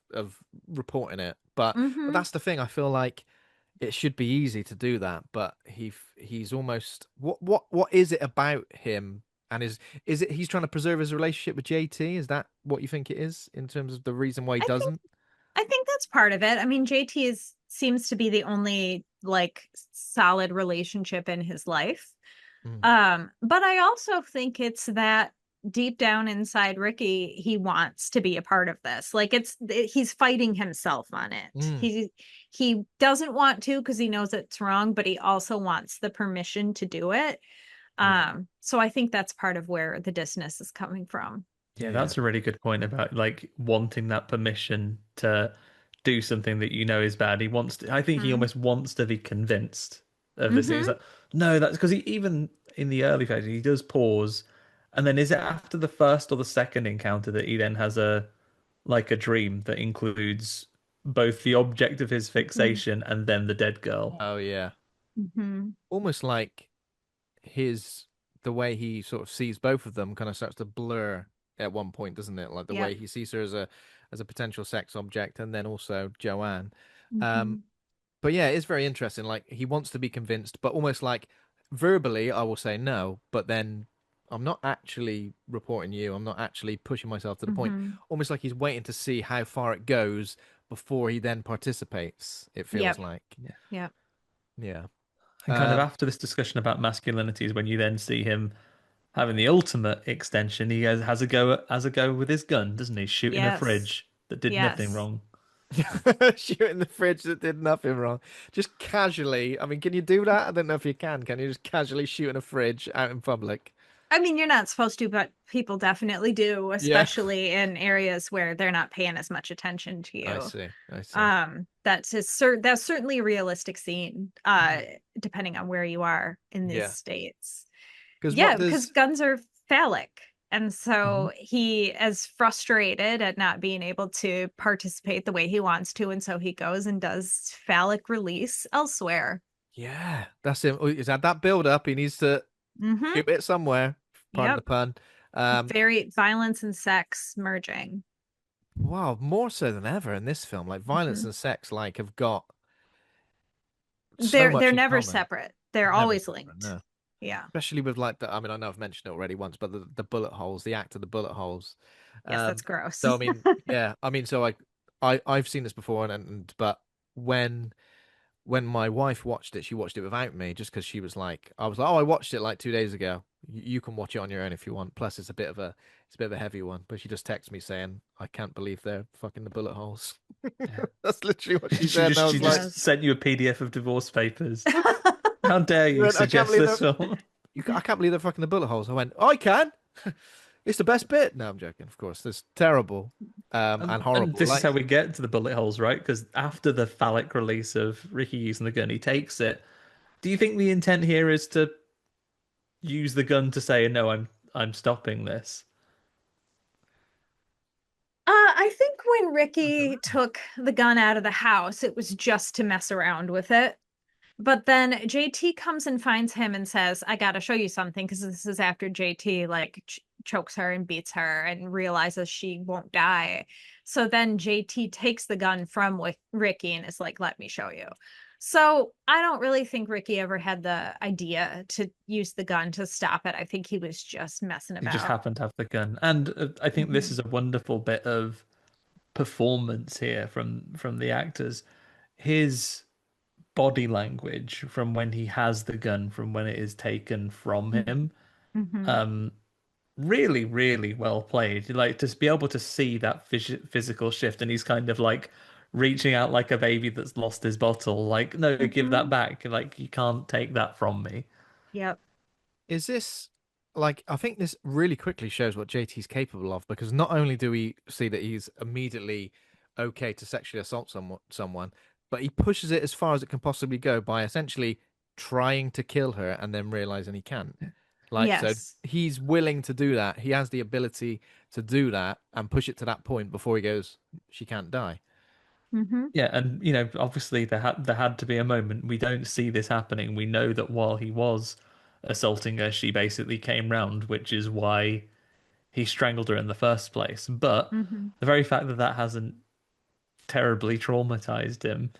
reporting it. But Mm-hmm. that's the thing. I feel like it should be easy to do that, but he's almost what is it about him? And is it he's trying to preserve his relationship with JT? Is that what you think it is in terms of the reason why he I think doesn't? I think that's part of it. I mean, JT is seems to be the only like solid relationship in his life. Mm, But I also think it's that deep down inside Ricky, he wants to be a part of this. Like he's fighting himself on it. mm, He doesn't want to because he knows it's wrong, but he also wants the permission to do it. yeah, So I think that's part of where the distance is coming from. Yeah, yeah, that's a really good point about like wanting that permission to do something that you know is bad. He wants to, I think he Mm-hmm. almost wants to be convinced of this. He's Mm-hmm. like, no, that's because he even in the early phase he does pause, and then is it after the first or the second encounter that he then has a like a dream that includes both the object of his fixation and then the dead girl? oh yeah, Mm-hmm. almost like his the way he sort of sees both of them kind of starts to blur at one point, doesn't it? Like the way Yep. he sees her as a potential sex object, and then also Joanne. Um, Mm-hmm. but yeah, it's very interesting. Like he wants to be convinced, but almost like verbally, I will say no, but then I'm not actually reporting you. I'm not actually pushing myself to the point. Mm-hmm. Almost like he's waiting to see how far it goes before he then participates. It feels Yep. like, Yeah. Yep. yeah. And kind of Um, after this discussion about masculinity is when you then see him having the ultimate extension. He has a go with his gun, doesn't he? Shooting a Yes. fridge that did nothing Yes. wrong. shooting the fridge that did nothing wrong. Just casually. I mean, can you do that? I don't know if you can. Can you just casually shoot in a fridge out in public? I mean, you're not supposed to, but people definitely do, Yeah. especially in areas where they're not paying as much attention to I you. see. I see. That's certainly a realistic scene, depending on where you are in these Yeah. states. Because what Yeah, because does guns are phallic. And Mhm. so he is frustrated at not being able to participate the way he wants to. And so he goes and does phallic release elsewhere. yeah, that's him. Oh, he's had that build up. He needs to Mm-hmm. shoot it somewhere. Pardon the Yep. pun. Um, Very violence and sex merging. wow, more so than ever in this film. Like violence Mhm. and sex, like have got so They're much in never common. separate. They're Never always separate. linked. No. Yeah. Especially with like the, I mean, I know I've mentioned it already once, but the bullet holes, the act of the bullet holes. Yes, that's Um, gross. so I mean, yeah, I mean, so I've seen this before, and but when my wife watched it, she watched it without me just because she was like, I was like, oh, I watched it like 2 days ago. You can watch it on your own if you want. Plus, it's a bit of a heavy one. But she just texted me saying, I can't believe they're fucking the bullet holes. Yeah. That's literally what she She said, and just I she was like, just Yes. sent you a PDF of divorce papers. How dare she you went, I can't suggest believe this they're film? I can't believe they're fucking the bullet holes. I went, I can. It's the best bit. No, I'm joking. Of course, it's terrible, and And horrible. this is Like, how we get to the bullet holes, right? Because after the phallic release of Ricky using the gun, he takes it. Do you think the intent here is to use the gun to say, "No, I'm stopping this"? I think when Ricky took the gun out of the house, it was just to mess around with it. But then JT comes and finds him and says, I got to show you something because this is after JT like chokes her and beats her and realizes she won't die. So then JT takes the gun from Ricky and is like, let me show you. So I don't really think Ricky ever had the idea to use the gun to stop it. I think he was just messing He just about. happened to have the gun, and I think this Mhm. is a wonderful bit of performance here from the actors. His body language from when he has the gun, from when it is taken from him, Mhm. um, really, really well played. Like to be able to see that physical shift, and he's kind of like reaching out like a baby that's lost his bottle. Like, no, give that Mhm. back. Like, you can't take that from me. Yep. is this like I think this really quickly shows what JT's capable of because not only do we see that he's immediately okay to sexually assault someone, but he pushes it as far as it can possibly go by essentially trying to kill her and then realizing he can't. Like so Yes. he's willing to do that. He has the ability to do that and push it to that point before he goes, she can't die. Mhm. Yeah, and obviously there had to be a moment. We don't see this happening. We know that while he was assaulting her, she basically came round, which is why he strangled her in the first place. But Mhm. the very fact that that hasn't terribly traumatized him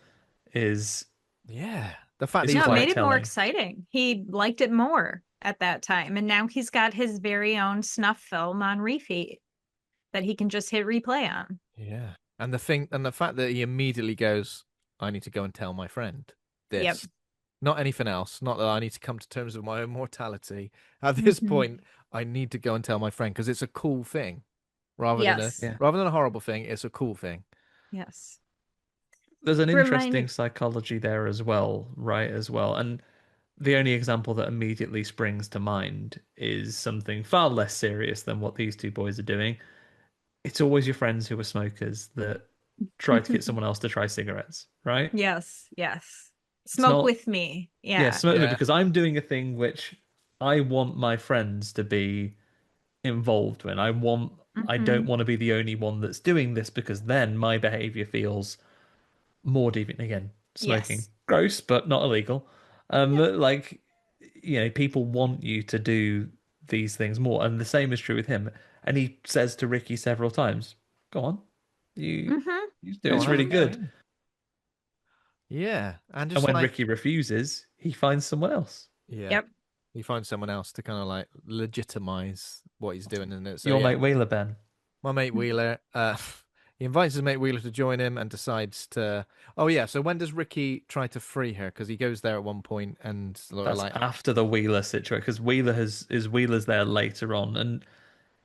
is Yeah. The fact that It's he's No, it quite made like, it more telling. exciting. He liked it more at that time. And now he's got his very own snuff film on repeat that he can just hit replay on. yeah. And the fact that he immediately goes, I need to go and tell my friend Yep. this. Not anything else. Not that I need to come to terms with my own mortality. At this Mhm. point, I need to go and tell my friend because it's a cool thing. Rather than a Yes. Yeah. rather than a horrible thing, it's a cool thing. Yes. There's an interesting Reminding. psychology there as well, right? As well. And the only example that immediately springs to mind is something far less serious than what these two boys are doing. It's always your friends who are smokers that try to get someone else to try cigarettes, right? Yes. Yes. It's Smoke not, with me. yeah, Yeah. smoke with me Yeah. because I'm doing a thing which I want my friends to be involved in. I don't Hmm. want to be the only one that's doing this because then my behavior feels more deviant. Again, smoking, Yes. gross, but not illegal. Yep. Like, people want you to do these things more, and the same is true with him. And he says to Ricky several times, "Go on, you Hmm. you do Go on, it's have really a go. good." Yeah. And And just when like, Ricky refuses, he finds someone else. yeah. Yep. He finds someone else to kind of like legitimize what he's doing in it. So Your yeah, mate Wheeler, Ben. my mate Wheeler, he invites his mate Wheeler to join him and decides to. Oh yeah, so when does Ricky try to free her? Because he goes there at one point and sort of That's like, after the Wheeler situation because Wheeler's there later on, and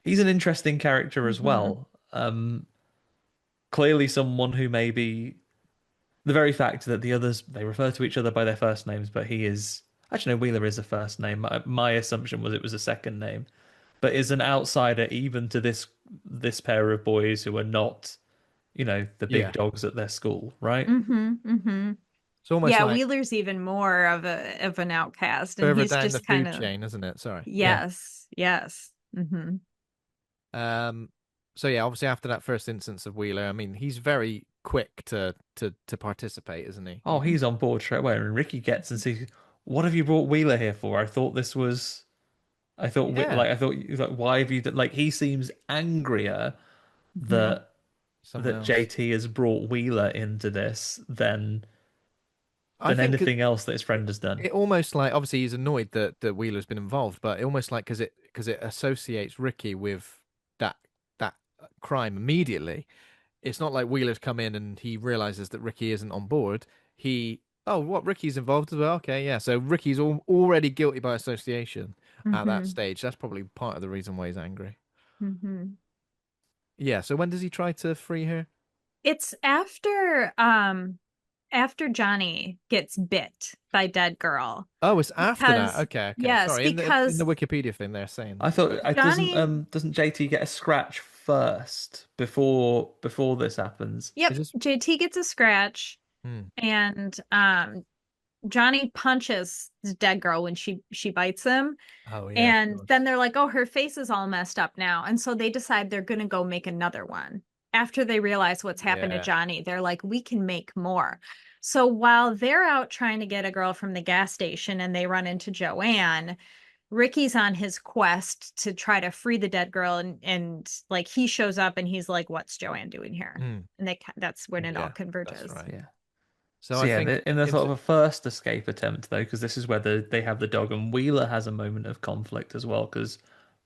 he's an interesting character as Hmm. well. Clearly, someone who maybe the very fact that the others they refer to each other by their first names, but he is actually no Wheeler is a first name. My assumption was it was a second name, but is an outsider even to this pair of boys who are not the big yeah, dogs at their school, right? Hmm. Hmm. it's almost Yeah, like Wheeler's even more of an outcast, and further he's down the just kind food of chain, isn't it? Sorry. Yeah. yes, yes. Hmm. Um. So yeah, obviously after that first instance of Wheeler, I mean, he's very quick to participate, isn't he? Oh, he's on board straight away. And Ricky gets and sees, what have you brought Wheeler here for? I thought this was. Yeah. I thought like why have you like he seems angrier Hmm. that Someone else. JT has brought Wheeler into this I than think anything else that his friend has done. it almost like obviously he's annoyed that Wheeler's been involved, but it almost like because it associates Ricky with that that crime immediately. It's not like Wheeler's come in and he realizes that Ricky isn't on board. He what Ricky's involved as well. Okay, yeah. So Ricky's already guilty by association at that Hmm. stage. That's probably part of the reason why he's angry. Hmm. Yeah. So when does he try to free her? It's after Johnny gets bit by Deadgirl Oh, it's after that. because Okay, okay. yes, Sorry. In because the Wikipedia thing, they're saying I thought that. I Johnny, doesn't JT get a scratch first before this happens? Is yep, this? JT gets a scratch Hmm. and Johnny punches the dead girl when she bites him. Oh yeah, of And then course. they're like, oh, her face is all messed up now. And so they decide they're going to go make another one. After they realize what's happened to Yeah. Johnny, they're like, we can make more. So while they're out trying to get a girl from the gas station and they run into Joanne, Ricky's on his quest to try to free the dead girl. And like he shows up and he's like, what's Joanne doing here? Hmm. And that's when it all Yeah, that's converges. right. Yeah. So So I yeah, think in the sort into of a first escape attempt though, because this is where they have the dog, and Wheeler has a moment of conflict as well, because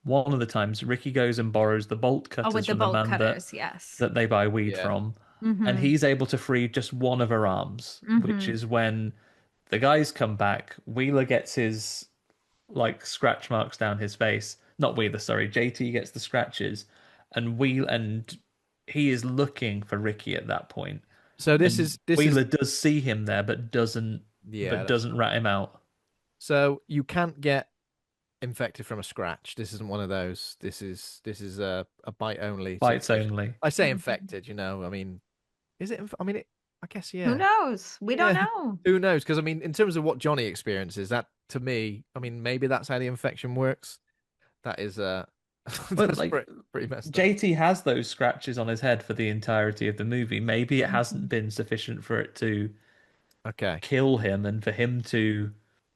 one of the times Ricky goes and borrows the bolt Oh, with cutters the from the bolt man cutters. Yes. that they buy weed yeah. from, and Mm-hmm. he's able to free just one of her arms, which Mm-hmm. is when the guys come back. Wheeler gets his like scratch marks down his face. Not Wheeler, sorry. JT gets the scratches, and he is looking for Ricky at that point, So and this is Wheeler does see him there, yeah, but that's doesn't right. rat him out. So you can't get infected from a scratch. This isn't one of those. This is a bite only Bites situation. only. I say Mm-hmm. infected, you know. I mean, is it? I mean, I guess Who yeah. knows? We don't Yeah. know. Who knows? Because I mean, in terms of what Johnny experiences, that to me, I mean, maybe that's how the infection works. That is But that's like pretty messed up. JT has those scratches on his head for the entirety of the movie. Maybe it hasn't Mhm. been sufficient for it to Okay. kill him and for him to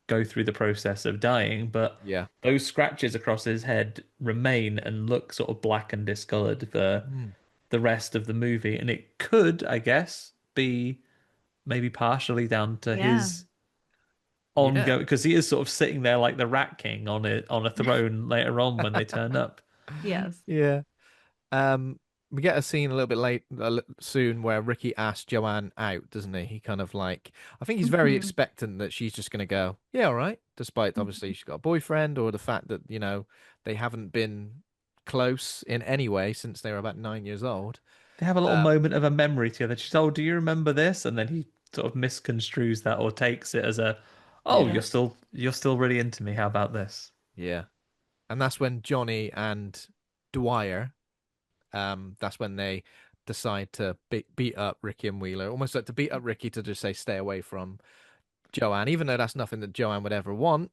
go through the process of dying, but Yeah. those scratches across his head remain and look sort of black and discolored for Hmm. the rest of the movie. And it could, I guess, be maybe partially down to Yeah. his Yeah. ongoing, because he is sort of sitting there like the Rat King on a throne later on when they turn up. Yes. Yeah. We get a scene a little bit soon where Ricky asks Joanne out, doesn't he? He kind of like, I think he's very Mhm. expectant that she's just going to go, yeah, all right, despite obviously Mhm. she's got a boyfriend or the fact that, they haven't been close in any way since they were about 9 years old. They have a little Uh, moment of a memory together. She's, oh, do you remember this? And then he sort of misconstrues that or takes it as a, oh, yeah, you're still really into me. How about this? yeah. And that's when Johnny and Dwyer, that's when they decide to beat up Ricky and Wheeler, almost like to beat up Ricky to just say, stay away from Joanne, even though that's nothing that Joanne would ever want.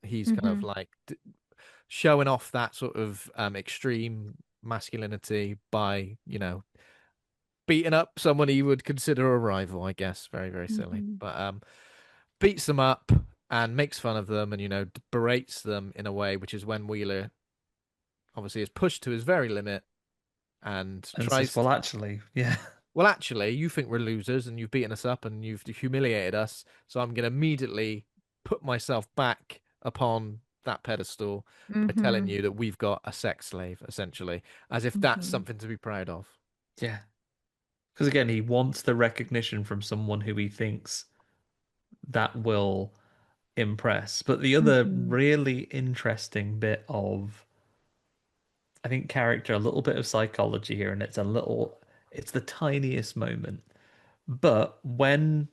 He's kind of Mhm. like showing off that sort of extreme masculinity by, beating up someone he would consider a rival, I guess. Very, very silly. Mhm. But beats them up and makes fun of them and, berates them in a way, which is when Wheeler obviously is pushed to his very limit and And says, tries well, to, actually, yeah. well, actually, you think we're losers and you've beaten us up and you've humiliated us. So I'm going to immediately put myself back upon that pedestal by telling Mhm. you that we've got a sex slave, essentially, as if that's Mhm. something to be proud of. Yeah. Because again, he wants the recognition from someone who he thinks that will impress. But the other Mhm. really interesting bit of, I think, character, a little bit of psychology here, and it's the tiniest moment. But when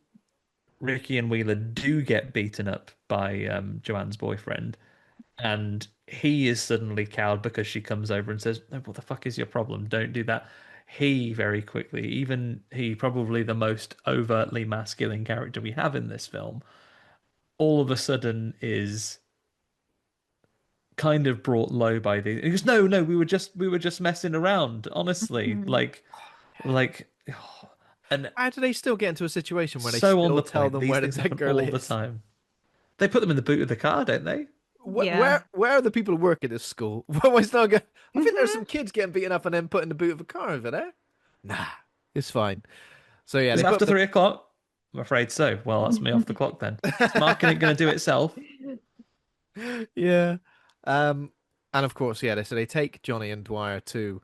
Ricky and Wheeler do get beaten up by Joanne's boyfriend, and he is suddenly cowed because she comes over and says, "No, what the fuck is your problem? Don't do that." He very quickly, even he, probably the most overtly masculine character we have in this film, all of a sudden is kind of brought low by the. He goes, "No, no, we were just messing around, honestly." Mhm. Like, and How do they still get into a situation where they so on still the tell point. them These where the things dead happen girl all the is? time. They put them in the boot of the car, don't they? Where Yeah. where are the people who work at this school? Why is not go- I think there's Mhm. some kids getting beaten up and then put in the boot of a car over there. Nah, it's fine. So yeah, Is they it put after them 3 o'clock? I'm afraid so. Well, that's me off the clock then. Is marking it going to do itself? Yeah. Um, and of course, yeah, so they take Johnny and Dwyer to.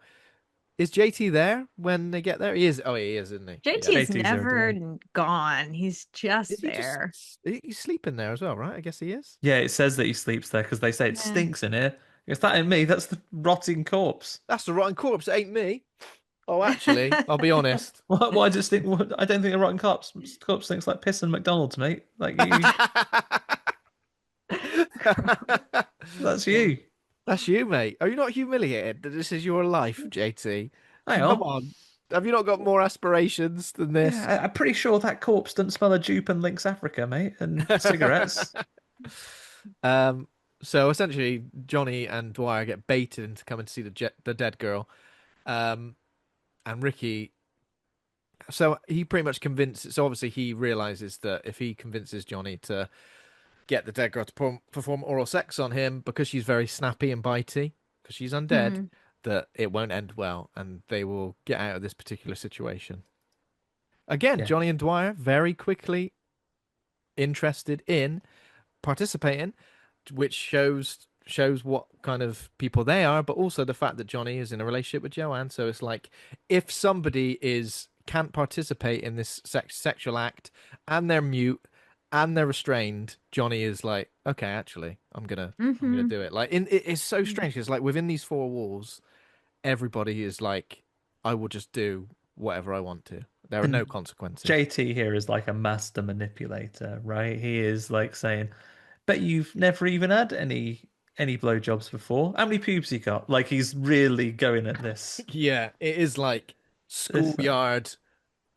Is JT there when they get there? He is. Oh, he is, isn't he? Yeah. JT's JT's there never today. gone. He's Is just he just? there. He's sleeping there as well, right? I guess he is. Yeah, it says that he sleeps there because they say it Yeah. stinks in here. Is that ain't me? That's the rotting corpse. That's the rotten corpse. It ain't me. Oh, actually, I'll be honest. Why does it stink? I don't think a rotten corpse stinks like piss in McDonald's, mate. Like you, that's you. That's you, mate. Are you not humiliated that this is your life, JT? Hang Come on. on. Have you not got more aspirations than this? Yeah, I'm pretty sure that corpse doesn't smell of jupe and Lynx Africa, mate, and cigarettes. Um, so essentially, Johnny and Dwyer get baited into coming to see the dead girl. Um, and Ricky, so he pretty much convinces. So obviously, he realizes that if he convinces Johnny to get the dead girl to perform oral sex on him because she's very snappy and bitey, because she's undead, Mhm. that it won't end well, and they will get out of this particular situation. Again, Yeah. Johnny and Dwyer very quickly interested in participating, which shows what kind of people they are, but also the fact that Johnny is in a relationship with Joanne. So it's like if somebody is can't participate in this sexual act and they're mute and they're restrained, Johnny is like, okay, actually, I'm gonna Mhm. do it. Like it's so strange because like within these four walls, everybody is like, I will just do whatever I want to. There are no And consequences. JT here is like a master manipulator, right? He is like saying, "Bet you've never even had any blowjobs before. How many pubes you got?" Like he's really going at this. Yeah, it is like It's schoolyard.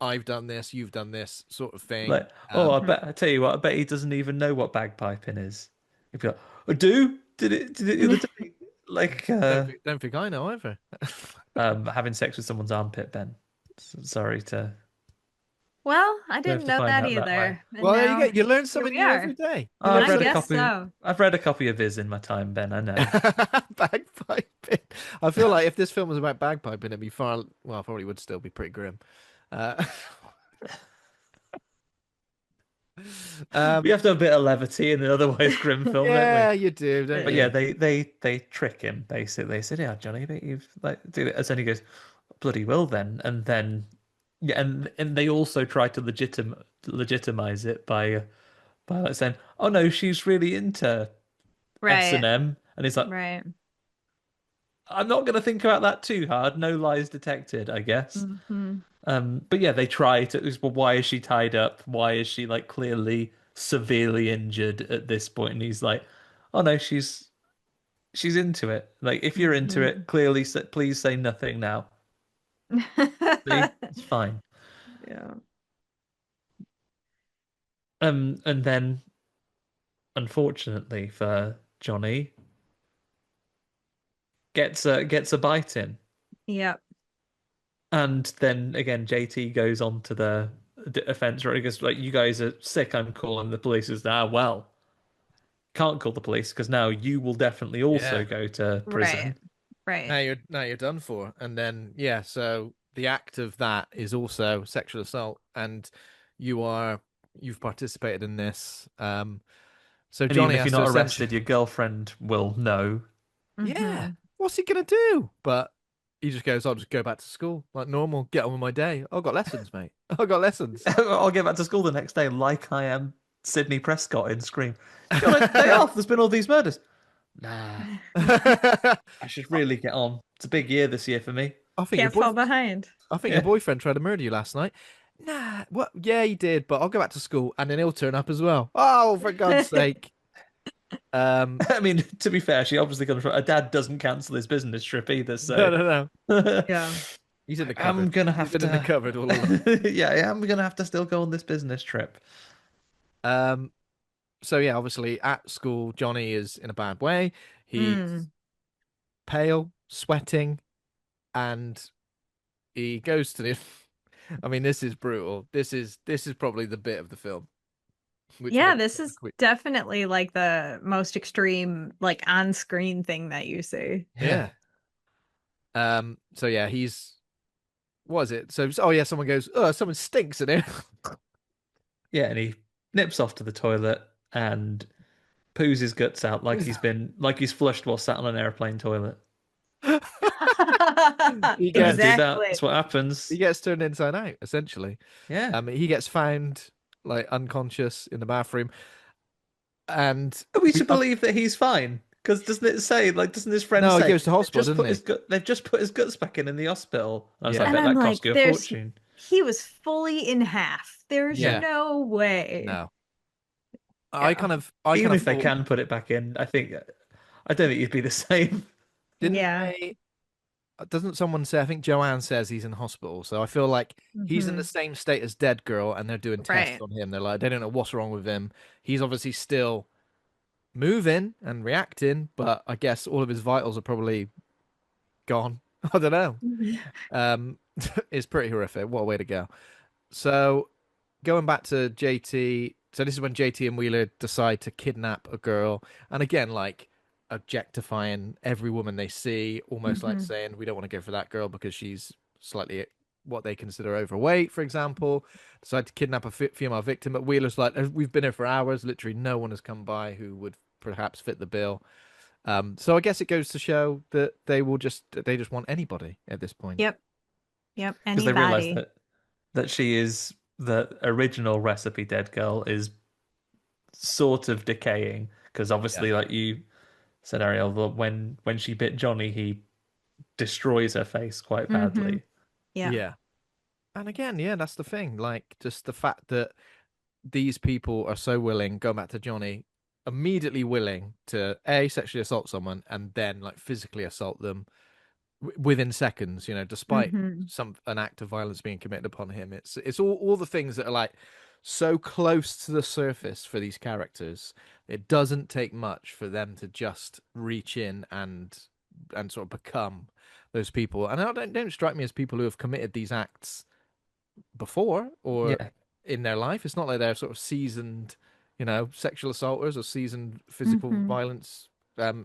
I've done this, you've done this sort of thing. like, oh, I Mhm. tell you what, I bet he doesn't even know what bagpiping is. He'd be like, "I do. Did it the other day." Like, Don't think I know either. having sex with someone's armpit, Ben. Sorry Well, I to have didn't to know find that out that way. either. And Well, there you go. now You learn here something we new every are. day. You I've learn I read a something. guess copy. so. I've read a copy of Viz in my time, Ben. I know. Bagpiping. I feel like if this film was about bagpiping, it'd be far. Well, probably would still be pretty grim. Uh, We have to have a bit of levity in an otherwise grim film, don't we? Yeah, you do, don't But you? yeah, they trick him basically. They said, "Yeah, Johnny, but you've like do it." And then he goes, "Bloody will then." And then yeah, and they also try to legitimize it by like saying, "Oh no, she's really into S and Right. M," and he's like, Right. "I'm not going to think about that too hard. No lies detected, I guess." Hmm. But yeah, they try to. Well, why is she tied up? Why is she like clearly severely injured at this point? And he's like, "Oh no, she's into it. Like, if you're into Hmm. it, clearly, please say nothing now. See, it's fine." Yeah. And then, unfortunately for Johnny, gets a bite in, Yep. and then again, JT goes on to the offense right. He goes like, "You guys are sick. I'm calling the police." Is well, can't call the police because now you will definitely also Yeah. go to Right. prison. Right. Now you're done for. And then yeah, so the act of that is also sexual assault, and you've participated in this. So And even Johnny if has you're to not essentially, arrested, your girlfriend will know. yeah, Hmm. what's he gonna do? But he just goes, I'll just go back to school like normal, get on with my day. I've got lessons, mate. I've got lessons. I'll get back to school the next day like I am Sydney Prescott in Scream. Do you want a day off? There's been all these murders. Nah, I I should really get on. It's a big year this year for me. think your Can't fall boy behind. I think your Yeah. boyfriend tried to murder you last night. Nah, what? Yeah, he did, but I'll go back to school and then he'll turn up as well. Oh, for God's sake. Um, I mean, to be fair, she obviously comes from a dad doesn't cancel his business trip either, no, so no, no. Yeah. He's in the I'm cupboard. gonna He's have been in the to. cupboard all along. Yeah, I am gonna have to still go on this business trip. Um, so yeah, obviously at school, Johnny is in a bad way. He's Mm. pale, sweating, and he goes to the. I mean, this is brutal. This is probably the bit of the film which Yeah, makes this it a is quick. definitely like the most extreme, like on-screen thing that you see. Yeah, Yeah. So yeah, he's what is it? So oh yeah, someone goes, oh, someone stinks in here. yeah, and he nips off to the toilet and poos his guts out like he's flushed while sat on an airplane toilet. He Don't do gets that. Exactly. That's what happens. he gets turned inside out essentially. Yeah. He gets found like unconscious in the bathroom, and Are we to believe that he's fine? Because doesn't it say, like, doesn't his friend no, he say goes to hospital, doesn't he? they've just put his guts back in the hospital? I was like, I Yeah, And bet I'm that cost like, you a there's fortune. he was fully in half. There's yeah, no way. no. Yeah. I kind Even of if they thought, can put it back in, I don't think you'd be the same. didn't Yeah. they? Doesn't someone say? I think Joanne says he's in hospital, so I feel like he's in the Hmm. same state as Deadgirl, and they're doing tests Right. on him. They're like, they don't know what's wrong with him. He's obviously still moving and reacting, but I guess all of his vitals are probably gone. I don't know. Um, it's pretty horrific. What a way to go. So going back to JT, so this is when JT and Wheeler decide to kidnap a girl, and again, like objectifying every woman they see, almost like Hmm. saying we don't want to go for that girl because she's slightly what they consider overweight, for example. Decide to kidnap a female victim, but Wheeler's like, we've been here for hours. Literally, no one has come by who would perhaps fit the bill. So I guess it goes to show that they just want anybody at this point. Yep. Yep. Because they realize Anybody. that she is the original recipe dead girl is sort of decaying. Because Yeah. obviously, like you said, Ariel, when she bit Johnny, he destroys her face quite Hmm. badly. Yeah. Yeah. And again, yeah, that's the thing. Like, just the fact that these people are so willing, going back to Johnny, immediately willing to A, sexually assault someone and then like physically assault them within seconds, despite Hmm. an act of violence being committed upon him. It's all the things that are like so close to the surface for these characters. It doesn't take much for them to just reach in and sort of become those people. And I don't strike me as people who have committed these acts before or Yeah. in their life. It's not like they're sort of seasoned, sexual assaulters or seasoned physical Hmm. violence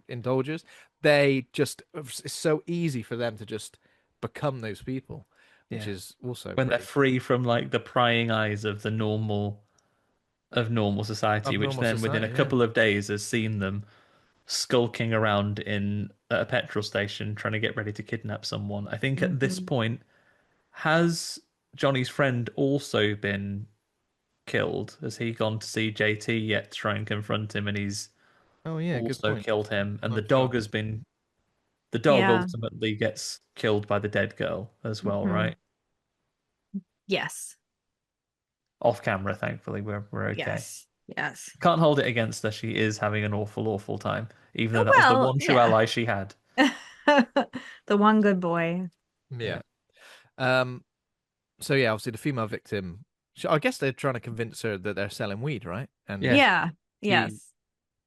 indulgers. They just it's so easy for them to just become those people, which Yeah. is also When they're pretty. free from like the prying eyes of the normal of normal society, Of which normal then within a society, yeah. couple of days has seen them skulking around in at a petrol station trying to get ready to kidnap someone. I think at this Mhm. point, has Johnny's friend also been killed? Has he gone to see JT yet to try and confront him and he's Oh yeah, good also point. killed him? And the Not dog sure. has been the dog Yeah. ultimately gets killed by the dead girl as well, Mhm. right? Yes. Off camera, thankfully, we're okay. Yes. Yes. Can't hold it against her. She is having an awful, awful time, even though that was the Well, one true yeah. ally she had. The one good boy. Yeah. Yeah. So yeah, obviously the female victim. I guess they're trying to convince her that they're selling weed, right? And Yeah. Yeah. she, Yes.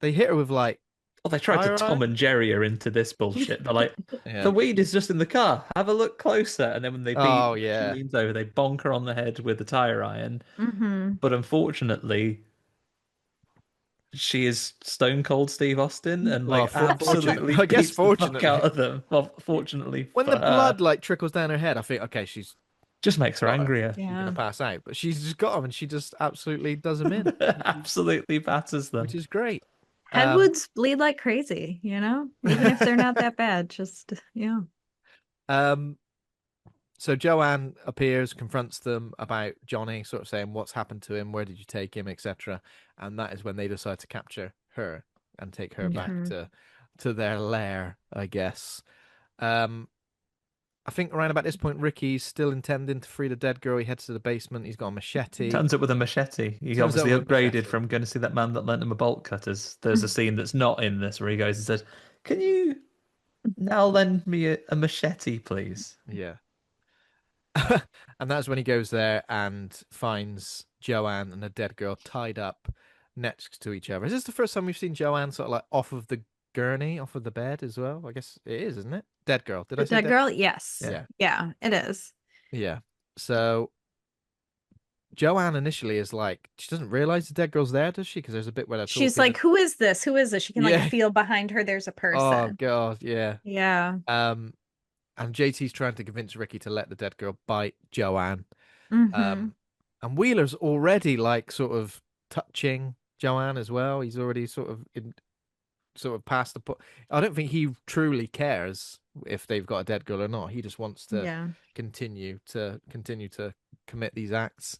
they hit her with like Well, they tried to tire Tom iron. and Jerry her into this bullshit. They're like, Yeah. the weed is just in the car. Have a look closer. And then when they Oh she yeah. leans over, they bonk her on the head with the tire iron. Hmm. But unfortunately, she is stone cold Steve Austin and Well, like fortunately, absolutely I guess beats the fuck out fortunately, of them. Well, fortunately when for the her, blood like trickles down her head, I think okay, she's just makes her got her. angrier. She's gonna Yeah. pass out, but she's just got him, and she just absolutely does him in, Absolutely batters which them. is great. Head Um, wounds bleed like crazy, even if they're not that bad. Just, yeah. um, so Joanne appears, confronts them about Johnny, sort of saying what's happened to him, where did you take him, etc. And that is when they decide to capture her and take her back Mhm. to their lair, I guess. Um, I think around about this point, Ricky's still intending to free the dead girl. He heads to the basement. He's got a machete. Turns up with a machete. He Turns up obviously with a upgraded machete. from going to see that man that lent him a bolt cutters. There's a scene that's not in this where he goes and says, "Can you now lend me a machete, please?" Yeah. And that's when he goes there and finds Joanne and the dead girl tied up next to each other. Is this the first time we've seen Joanne sort of like off of the gurney, off of the bed as well? I guess it is, isn't it? Dead girl. Did I The say dead dead? girl? Yes. Yeah. Yeah. Yeah, it is. Yeah. So Joanne initially is like, she doesn't realize the dead girl's there, does she? Because there's a bit where they're She's talking. like, who is this? Who is this? She can like Yeah. feel behind her there's a Oh person. God, yeah. Yeah. Um, and JT's trying to convince Ricky to let the dead girl bite Joanne. Mm-hmm. And Wheeler's already like sort of touching Joanne as well. He's already sort of past the point. I don't think he truly cares if they've got a dead girl or not. He just wants to Yeah. continue to commit these acts.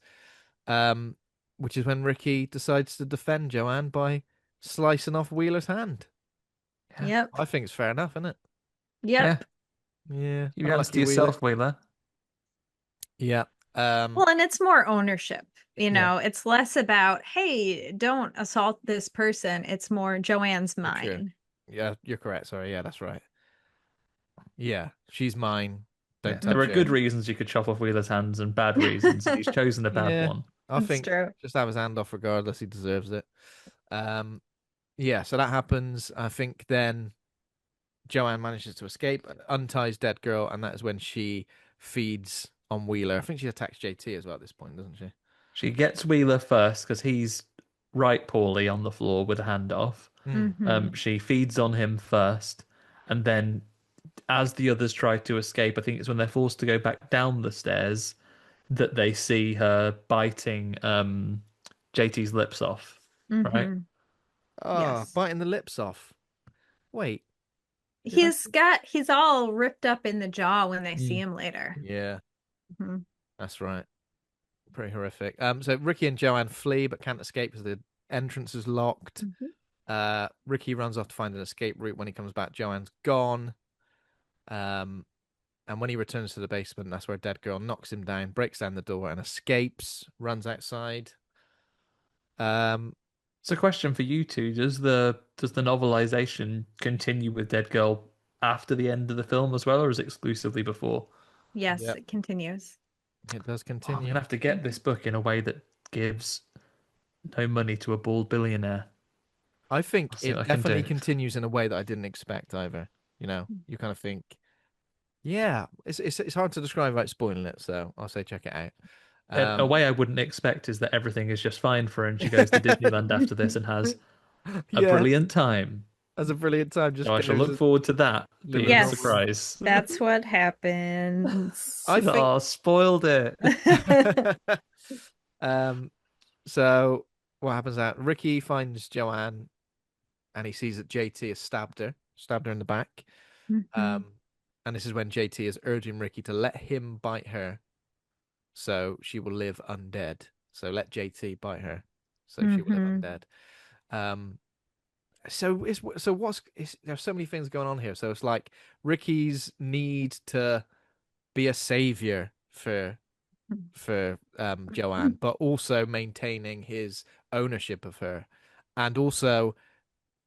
Um, which is when Ricky decides to defend Joanne by slicing off Wheeler's hand. Yeah. Yep. I think it's fair enough, isn't it? Yeah. Yep. Yeah, You answer unlucky Wheeler. yourself, Wheeler. Yeah. Well, and it's more ownership. Yeah. It's less about, hey, don't assault this person. It's more Joanne's For sure. mine. Yeah, you're correct. Sorry. Yeah, that's right. Yeah, she's mine. Yeah. Don't There are touch good her. reasons you could chop off Wheeler's hands and bad reasons, and he's chosen a bad Yeah, one. I It's think true. just have his hand off regardless. He deserves it. Um, yeah, so that happens. I think then Joanne manages to escape and unties Dead Girl, and that is when she feeds on Wheeler. I think she attacks JT as well at this point, doesn't she? She gets Wheeler first because he's right poorly on the floor with a hand off. Mm. Mm-hmm. She feeds on him first, and then as the others try to escape, I think it's when they're forced to go back down the stairs that they see her biting JT's lips off. Right? Mm-hmm. Oh, Yes. biting the lips off. Wait, did I? He's all ripped up in the jaw when they see Mm. him later. Yeah, Hmm. that's right. Pretty horrific. So Ricky and Joanne flee but can't escape because the entrance is locked. Ricky runs off to find an escape route. When he comes back, Joanne's gone. And when he returns to the basement, that's where Dead Girl knocks him down, breaks down the door, and escapes. Runs outside. It's a question for you two. Does the novelization continue with Dead Girl after the end of the film as well, or is it exclusively before? Yes, Yep. it continues. It does Oh, I'm continue. gonna have to get this book in a way that gives no money to a bald billionaire. I think I'll see it what I can definitely do. continues in a way that I didn't expect either. You kind of think, yeah, it's hard to describe without spoiling it. So I'll say check it out. A way I wouldn't expect is that everything is just fine for her and she goes to Disneyland after this and has a Yeah, brilliant time. that's a brilliant time. So Just I shall goes look forward to that living being a Yes, normal. surprise. that's what happens. I think Oh, spoiled it. um so what happens that Ricky finds Joanne and he sees that JT has stabbed her in the back. Mhm. And this is when JT is urging Ricky to let him bite her so she will live undead. So let JT bite her so she will live Mhm. undead. Um, there's so many things going on here. So it's like Ricky's need to be a savior for Joanne, but also maintaining his ownership of her, and also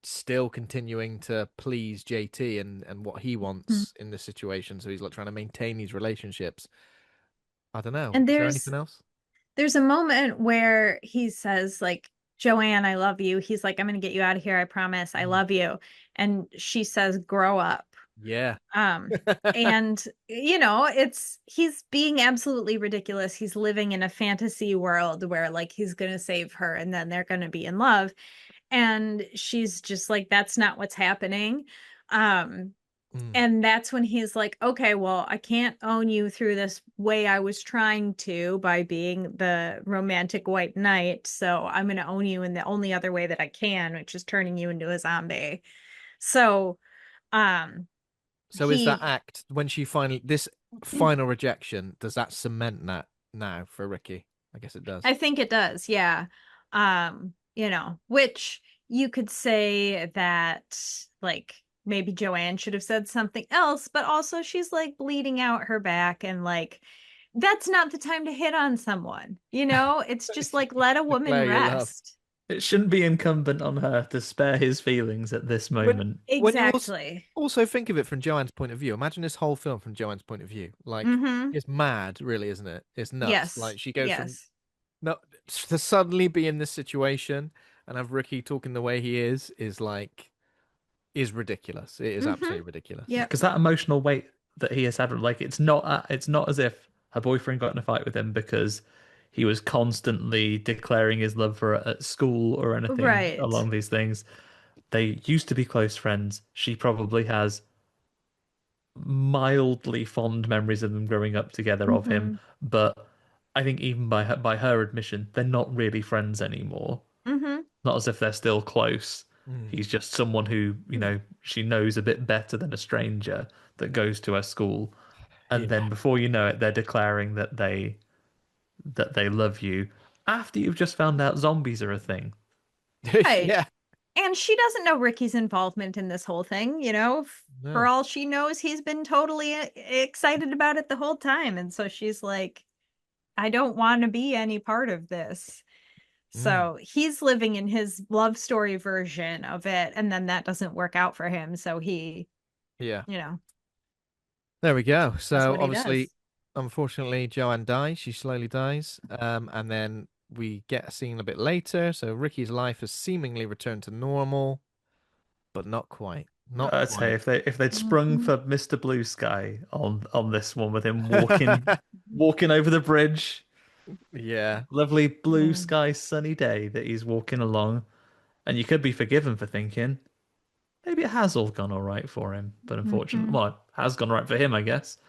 still continuing to please JT and what he Mhm. wants in this situation. So he's like trying to maintain these relationships. I don't know. And Is there anything else? there's a moment where he says like, Joanne, I love you. He's like, I'm gonna get you out of here, I promise. I Mm. love you. And she says, grow up. Yeah. Um, and he's being absolutely ridiculous. He's living in a fantasy world where like he's gonna save her and then they're gonna be in love. And she's just like, that's not what's happening. Um, Mm. and that's when he's like, okay, well, I can't own you through this way I was trying to by being the romantic white knight. So I'm going to own you in the only other way that I can, which is turning you into a zombie. So, um, So is that he, act when she finally this final rejection, does that cement that now for Ricky? I guess it does. I think it does. Yeah. Which you could say that like maybe Joanne should have said something else, but also she's like bleeding out her back and like that's not the time to hit on someone. It's just like let a woman Declare your love. rest. It shouldn't be incumbent on her to spare his feelings at this When moment. when you also Exactly. also think of it from Joanne's point of view, imagine this whole film from Joanne's point of view. Like Mm-hmm. it's mad, really, isn't it? It's nuts. Yes. Like she goes from Yes. no to suddenly be in this situation and have Ricky talking the way he is ridiculous. It is Mm-hmm. absolutely ridiculous. Yep. Because that emotional weight that he has had, like it's not as if her boyfriend got in a fight with him because he was constantly declaring his love for her at school or anything Right. along these things. They used to be close friends. She probably has mildly fond memories of them growing up together of him, Mm-hmm. but I think even by her admission, they're not really friends anymore. Mm-hmm. Not as if they're still close. Mm. He's just someone who, she knows a bit better than a stranger that goes to her school. And Yeah. then before you know it, they're declaring that they love you after you've just found out zombies are a thing. Right. Yeah. And she doesn't know Ricky's involvement in this whole thing. For No. all she knows, he's been totally excited about it the whole time. And so she's like, I don't want to be any part of this. Mm. So he's living in his love story version of it. And then that doesn't work out for him. So he, Yeah. you know, There we go. that's So what he obviously, does. unfortunately, Joanne dies. She slowly dies. And then we get a scene a bit later. So Ricky's life has seemingly returned to normal, but not quite. Not I'd say quite. if they'd sprung Mhm. for Mr. Blue Sky on this one with him walking over the bridge, Yeah. lovely blue Mm. sky sunny day that he's walking along, and you could be forgiven for thinking maybe it has all gone all right for him, but unfortunately, Mhm. well, it has gone all right for him, I guess.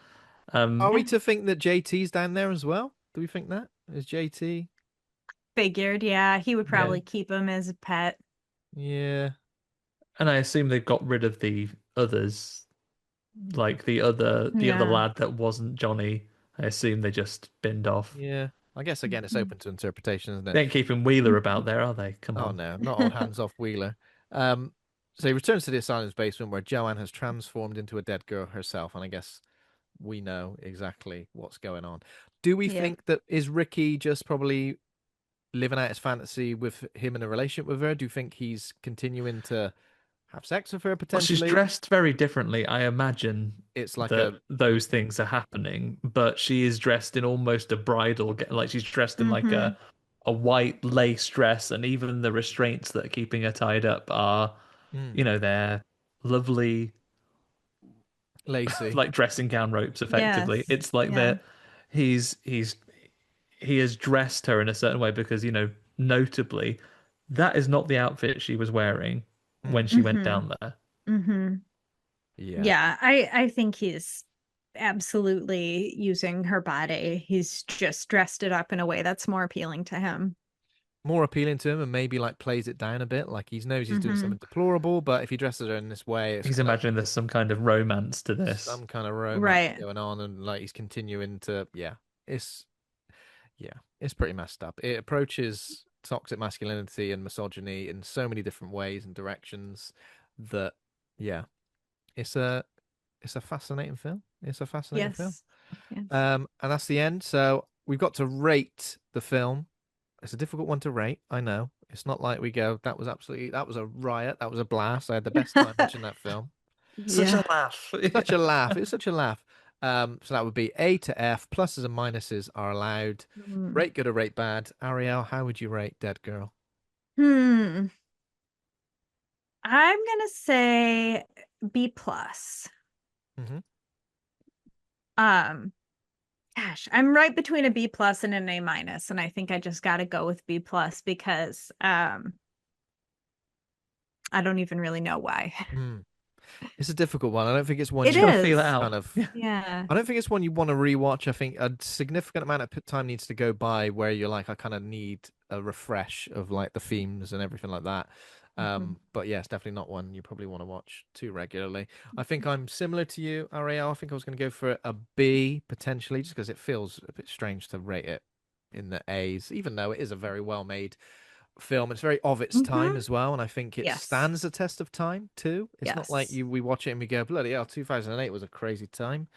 Are we Yeah. to think that JT's down there as well? Do we think that? Is JT? Figured, yeah, he would Yeah, probably keep him as a pet. Yeah. and I assume they got rid of the others, like the other Yeah. lad that wasn't Johnny. I assume they just binned off. Yeah. I guess again it's Mhm. open to interpretation, isn't it? They ain't keeping Wheeler about there, are they? Come Oh on. no, not all hands off Wheeler. Um, so he returns to the asylum's basement where Joanne has transformed into a dead girl herself, and I guess we know exactly what's going on. Do we Yep. think that is Ricky just probably living out his fantasy with him in a relationship with her? Do you think he's continuing to have sex with her Well, she's potentially? dressed very differently. I imagine It's like that a those things are happening, but she is dressed in almost a bridal, like she's dressed in like Hmm. a white lace dress, and even the restraints that are keeping her tied up are, mm, they're lovely, Lacey. like dressing gown ropes. Effectively, Yes. it's like Yeah. that. He has dressed her in a certain way because notably, that is not the outfit she was wearing when Mm, she went Hmm. down there. Hmm. yeah. Yeah, I think he's absolutely using her body. He's just dressed it up in a way that's more appealing to him. more appealing to him and maybe like plays it down a bit. Like he knows he's doing Hmm. something deplorable, but if he dresses her in this way, it's He's kind of imagining there's some kind of romance to this. some kind of romance Right. going on, and like he's continuing to, it's yeah, it's pretty messed up. It approaches toxic masculinity and misogyny in so many different ways and directions that, yeah, it's a fascinating film. It's a fascinating film. Yes. Yes. And that's the end. So we've got to rate the film. It's a difficult one to rate. I know. It's not like we go, that was a riot. That was a blast. I had the best time watching that film. Such Yeah. a laugh. Such a laugh. It was such a laugh. So that would be A to F. Pluses and minuses are allowed. Mm. Rate good or rate bad. Ariel, how would you rate Dead Girl? Hmm. I'm gonna say B plus. Mhm. Gosh, I'm right between a B plus and an A minus, and I think I just got to go with B plus because I don't even really know why. Mm. It's a difficult one. I don't think it's one It you Gotta feel it is. out. kind of. Yeah. I don't think it's one you want to rewatch. I think a significant amount of time needs to go by where you're like, I kind of need a refresh of like the themes and everything like that. Mhm. But yeah, it's definitely not one you probably want to watch too regularly. I think I'm similar to you, Ariel. I think I was going to go for a B potentially, just because it feels a bit strange to rate it in the A's, even though it is a very well made film. It's very of its time Mhm. as well, and I think it Yes. stands the test of time too. It's not like Yes. we watch it and we go, bloody hell, 2008 was a crazy time.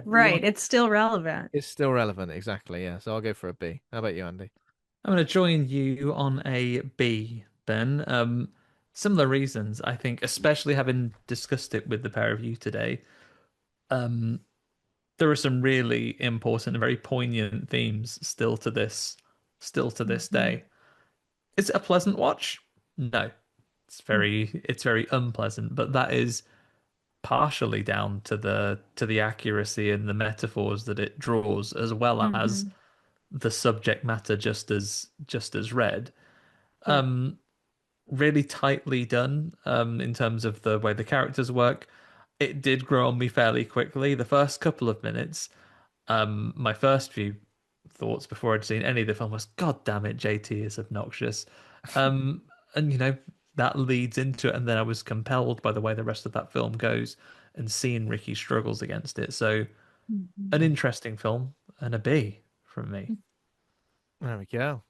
Right. It's still relevant. It's still relevant, exactly. Yeah, so I'll go for a B. How about you, Andy? I'm going to join you on a B then. Similar reasons, I think, especially having discussed it with the pair of you today. Um, there are some really important and very poignant themes still to this Mhm. day. Is it a pleasant watch? No. It's very unpleasant, but that is partially down to the accuracy and the metaphors that it draws, as well as Mhm. the subject matter just as read. Yeah. Really tightly done in terms of the way the characters work. It did grow on me fairly quickly. The first couple of minutes, my first few thoughts before I'd seen any of the film was, God damn it, JT is obnoxious. Um, and that leads into it, and then I was compelled by the way the rest of that film goes and seeing Ricky's struggles against it. So an Mhm. interesting film and a B from me. There we go.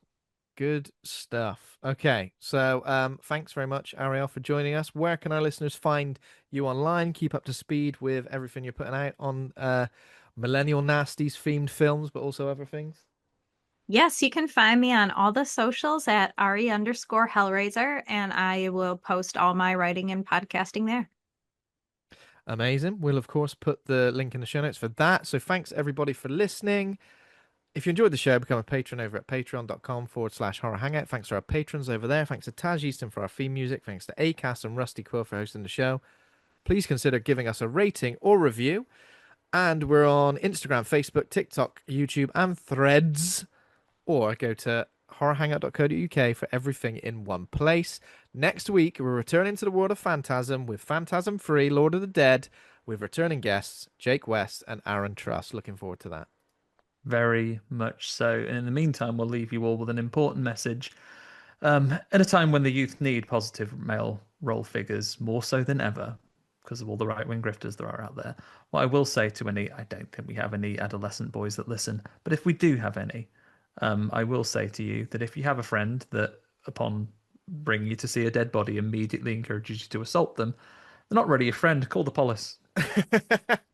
Good stuff. Okay, so thanks very much, Ariel, for joining us. Where can our listeners find you online? Keep up to speed with everything you're putting out on Millennial Nasties themed films, but also other things. Yes, you can find me on all the socials at Ari_Hellraiser, and I will post all my writing and podcasting there. Amazing. We'll, of course, put the link in the show notes for that. So thanks, everybody, for listening. If you enjoyed the show, become a patron over at patreon.com/horror hangout. Thanks to our patrons over there. Thanks to Taj Easton for our theme music. Thanks to Acast and Rusty Quill for hosting the show. Please consider giving us a rating or review. And we're on Instagram, Facebook, TikTok, YouTube, and Threads. Or go to horrorhangout.co.uk for everything in one place. Next week, we're returning to the world of Phantasm with Phantasm Free, Lord of the Dead, with returning guests Jake West and Aaron Truss. Looking forward to that. Very much so. And in the meantime, we'll leave you all with an important message. At a time when the youth need positive male role figures more so than ever, because of all the right wing grifters there are out there, what I will say to any, I don't think we have any adolescent boys that listen, but if we do have any, I will say to you that if you have a friend that, upon bringing you to see a dead body, immediately encourages you to assault them, they're not really a friend. Call the police.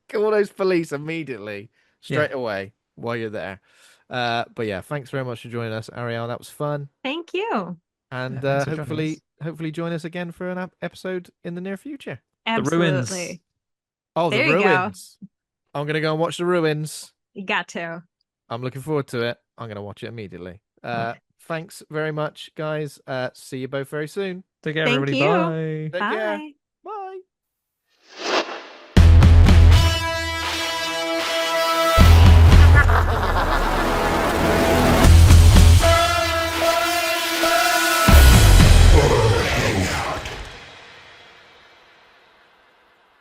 Call those police immediately, Yeah. straight away, while you're there. But yeah, thanks very much for joining us, Ariel. That was fun. Thank you. And Yeah, thanks for joining us. hopefully join us again for an episode in the near future. The ruins. Absolutely. Oh, the There you go. ruins. I'm gonna go and watch the ruins. You got to. I'm looking forward to it. I'm gonna watch it immediately. Okay. Thanks very much, guys. See you both very soon. Take care, Thank everybody. you. Bye. Take care. Bye.